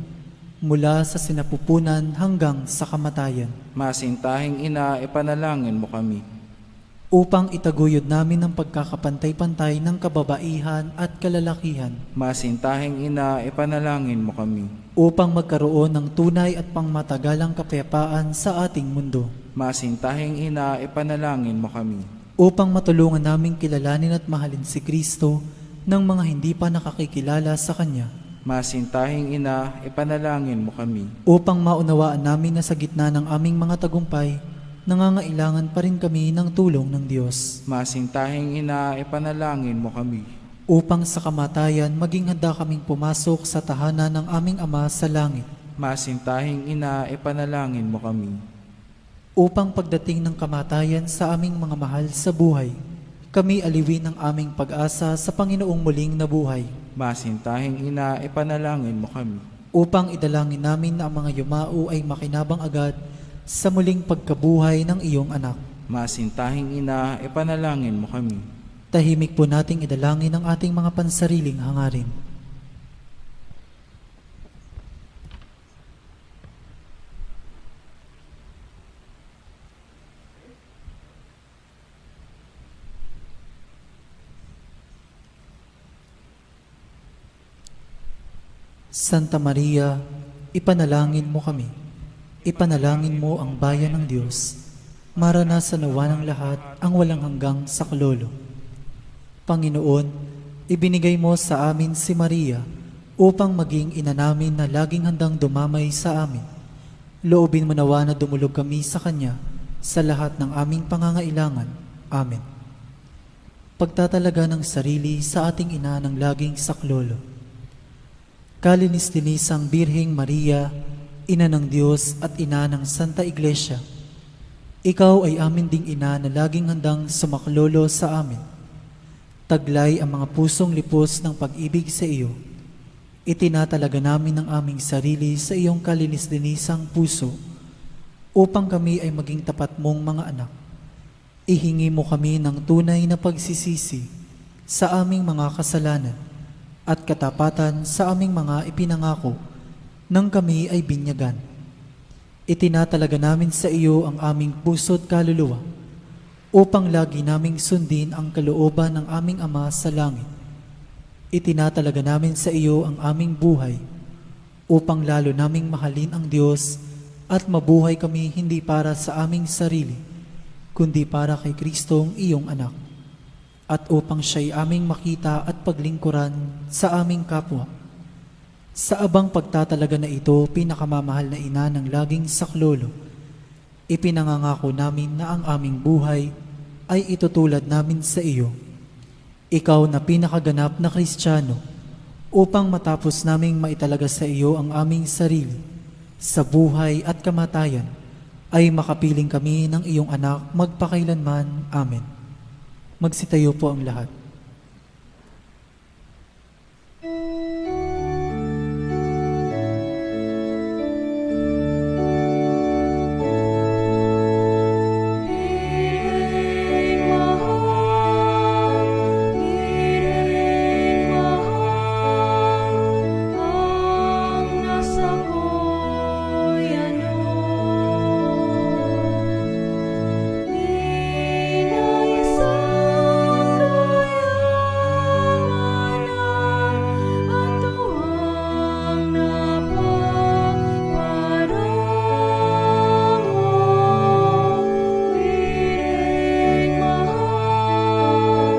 mula sa sinapupunan hanggang sa kamatayan, Masintahing ina, ipanalangin mo kami. upang itaguyod namin ang pagkakapantay-pantay ng kababaihan at kalalakihan, Masintahing ina, ipanalangin mo kami. upang magkaroon ng tunay at pangmatagalang kapayapaan sa ating mundo, Masintahing ina, ipanalangin mo kami. upang matulungan naming kilalanin at mahalin si Kristo ng mga hindi pa nakakikilala sa Kanya, Masintahing ina, ipanalangin mo kami. upang maunawaan namin na sa gitna ng aming mga tagumpay, nangangailangan pa rin kami ng tulong ng Diyos, Masintahing ina, ipanalangin mo kami. upang sa kamatayan maging handa kaming pumasok sa tahanan ng aming Ama sa langit, Masintahing ina, ipanalangin mo kami. upang pagdating ng kamatayan sa aming mga mahal sa buhay, kami aliwin ng aming pag-asa sa Panginoong muling nabuhay, Masintahing ina, ipanalangin mo kami. upang idalangin namin na ang mga yumao ay makinabang agad sa muling pagkabuhay ng iyong anak. Masintahing ina, ipanalangin mo kami. Tahimik po nating idalangin ang ating mga pansariling hangarin. Santa Maria, ipanalangin mo kami. Ipanalangin mo ang bayan ng Diyos. Maranasan nawa ng lahat ang walang hanggang saklolo. Panginoon, ibinigay mo sa amin si Maria upang maging ina namin na laging handang dumamay sa amin. Loobin mo nawa na dumulog kami sa Kanya sa lahat ng aming pangangailangan. Amen. Pagtatalaga ng sarili sa ating ina ng laging saklolo. Kalinis-linisang Birheng Maria, Ina ng Diyos at Ina ng Santa Iglesia, Ikaw ay amin ding ina na laging handang sumaklolo sa amin. Taglay ang mga pusong lipos ng pag-ibig sa iyo. Itinatalaga namin ang aming sarili sa iyong kalinis-linisang puso upang kami ay maging tapat mong mga anak. Ihingi mo kami ng tunay na pagsisisi sa aming mga kasalanan at katapatan sa aming mga ipinangako nang kami ay binyagan. Itinatalaga namin sa iyo ang aming puso't kaluluwa upang lagi naming sundin ang kalooban ng aming Ama sa langit. Itinatalaga namin sa iyo ang aming buhay upang lalo naming mahalin ang Diyos at mabuhay kami hindi para sa aming sarili, kundi para kay Kristong iyong anak, at upang siya'y aming makita at paglingkuran sa aming kapwa. Sa abang pagtatalaga na ito, pinakamamahal na ina ng laging saklolo, ipinangangako namin na ang aming buhay ay itutulad namin sa iyo. Ikaw na pinakaganap na Kristiyano, upang matapos naming maitalaga sa iyo ang aming sarili, sa buhay at kamatayan, ay makapiling kami ng iyong anak magpakailanman. Amen. Magsitayo po ang lahat. Piling mahal, piling mahal, ang nasa ko'y ano. Di na isang kayamanan at tuwang napaparango. Piling mahal,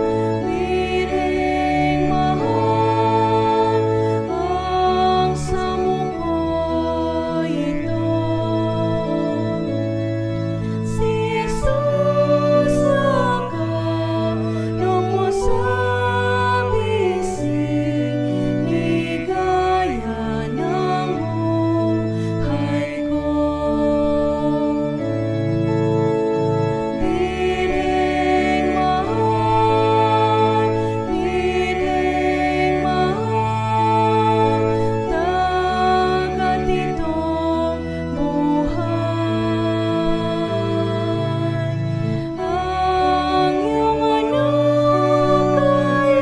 piling mahal, ang samuko'y ito. Si Jesus nakalong mo sa bisig, ligaya ng buhay ko. Piling mahal, piling mahal, dagat itong buhay. Ang iyong anak ay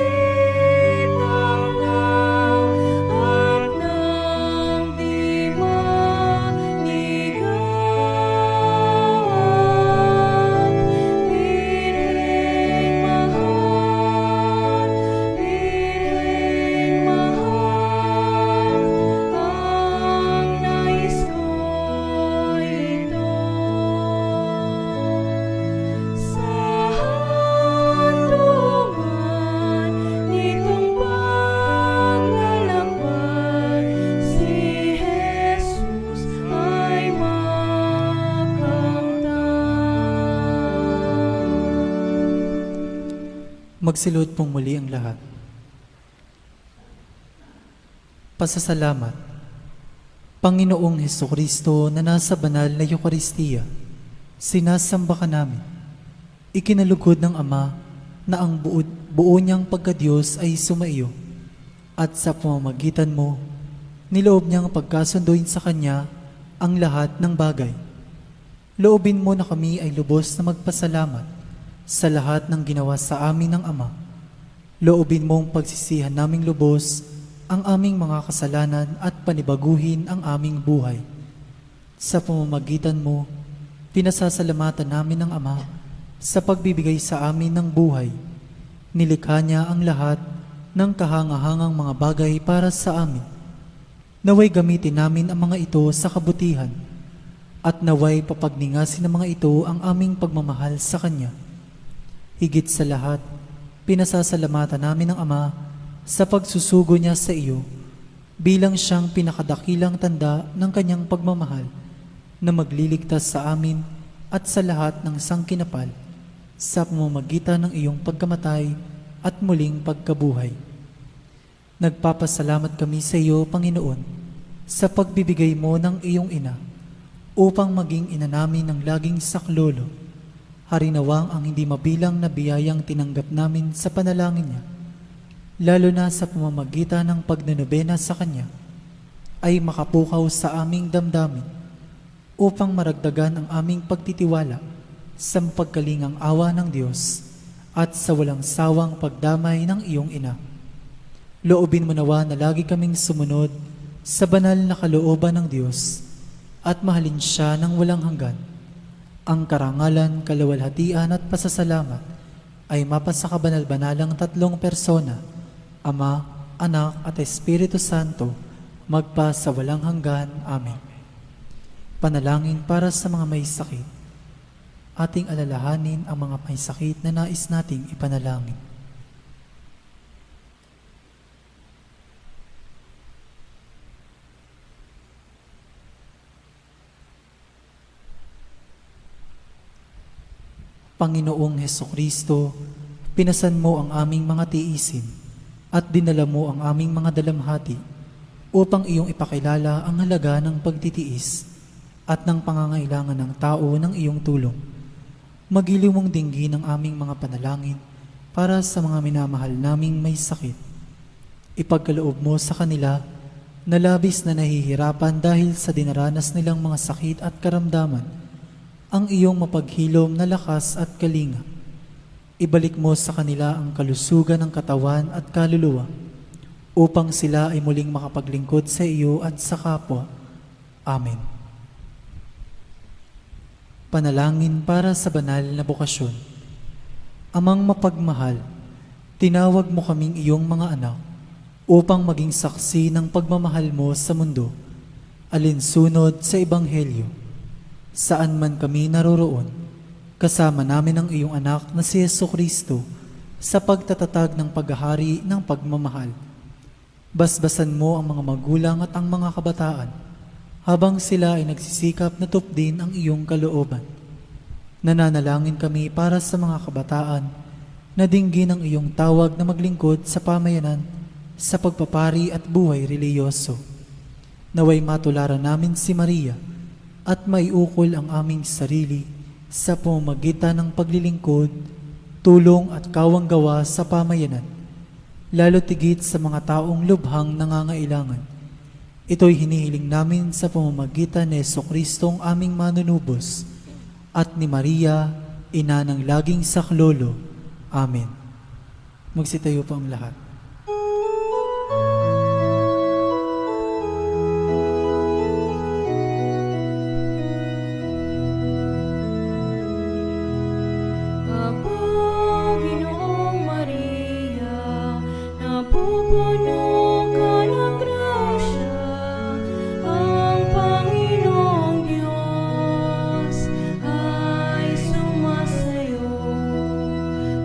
itanggap at nang di manigawan. Piling mahal, piling mahal, ang nais ko'y ito. Sa handungan nitong paglalakbay, si Jesus ay makamtan. Magsilod pong muli ang lahat. Pasasalamat. Panginoong Hesukristo na nasa banal na Eukaristiya, sinasamba ka namin. Ikinalugod ng Ama na ang buo niyang pagkadiyos ay sumaiyo, at sa pamamagitan mo, niloob niyang pagkasunduin sa Kanya ang lahat ng bagay. Loobin mo na kami ay lubos na magpasalamat sa lahat ng ginawa sa amin ng Ama. Loobin mong pagsisihan naming lubos ang aming mga kasalanan at panibaguhin ang aming buhay. Sa pamamagitan mo, pinasasalamatan namin ng Ama sa pagbibigay sa amin ng buhay. Nilikha niya ang lahat ng kahangahangang mga bagay para sa amin. Naway gamitin namin ang mga ito sa kabutihan, at naway papagningasin ng mga ito ang aming pagmamahal sa Kanya. Higit sa lahat, pinasasalamatan namin ng Ama sa pagsusugo niya sa iyo bilang siyang pinakadakilang tanda ng Kanyang pagmamahal na magliligtas sa amin at sa lahat ng sangkinapal sa pamamagitan ng iyong pagkamatay at muling pagkabuhay. Nagpapasalamat kami sa iyo, Panginoon, sa pagbibigay mo ng iyong ina upang maging ina namin ng laging saklolo. Harinawang ang hindi mabilang na biyayang tinanggap namin sa panalangin niya, lalo na sa pamamagitan ng pagnanobena sa Kanya, ay makapukaw sa aming damdamin upang maragdagan ang aming pagtitiwala sa pagkalingang awa ng Diyos at sa walang sawang pagdamay ng iyong ina. Loobin mo nawa na lagi kaming sumunod sa banal na kalooban ng Diyos at mahalin siya ng walang hanggan. Ang karangalan, kaluwalhatian at pasasalamat ay mapasa kabanal-banalang tatlong persona, Ama, Anak at Espiritu Santo, magpa sa walang hanggan. Amen. Panalangin para sa mga may sakit. ating alalahanin ang mga may sakit na nais nating ipanalangin. Panginoong Hesukristo, pinasan mo ang aming mga tiisin at dinala mo ang aming mga dalamhati upang iyong ipakilala ang halaga ng pagtitiis at ng pangangailangan ng tao ng iyong tulong. Magiliw mong dinggin ang aming mga panalangin para sa mga minamahal naming may sakit. Ipagkaloob mo sa kanila na labis na nahihirapan dahil sa dinaranas nilang mga sakit at karamdaman ang iyong mapaghilom na lakas at kalinga. Ibalik mo sa kanila ang kalusugan ng katawan at kaluluwa upang sila ay muling makapaglingkod sa iyo at sa kapwa. Amen. Panalangin para sa banal na bokasyon. Amang mapagmahal, tinawag mo kaming iyong mga anak upang maging saksi ng pagmamahal mo sa mundo, alinsunod sa Ebanghelyo. Saan man kami naroroon, kasama namin ang iyong anak na si Jesucristo sa pagtatatag ng paghahari ng pagmamahal. Basbasan mo ang mga magulang at ang mga kabataan habang sila ay nagsisikap na tupdin ang iyong kalooban. Nananalangin kami para sa mga kabataan na dinggin ang iyong tawag na maglingkod sa pamayanan sa pagpapari at buhay reliyoso. Naway matularan namin si Maria at maiukol ang aming sarili sa pamamagitan ng paglilingkod, tulong at kawanggawa sa pamayanan, lalo tigit sa mga taong lubhang nangangailangan. Ito'y hinihiling namin sa pamamagitan ni Jesucristong aming manunubos at ni Maria, ina ng laging saklolo. Amen. Magsitayo po ang lahat. Ginoong Maria, napupuno ka ng grasya, ang Panginoong Diyos ay sumasayo.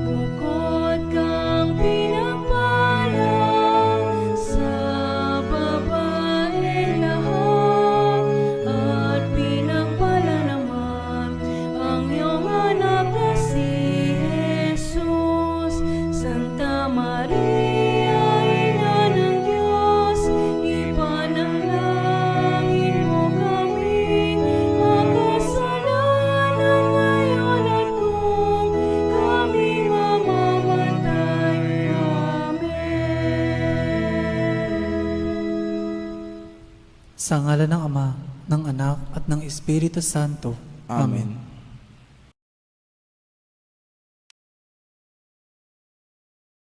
Bukod kang pinagpala sa babae lahat, at pinagpala naman ang iyong anak na si Jesus. Santa Maria, Ina ng Diyos, ipanalangin mo kaming makasalanan ngayon at kung kami mamamatay. Amen. Sa ngalan ng Ama, ng Anak at ng Espiritu Santo. Amen.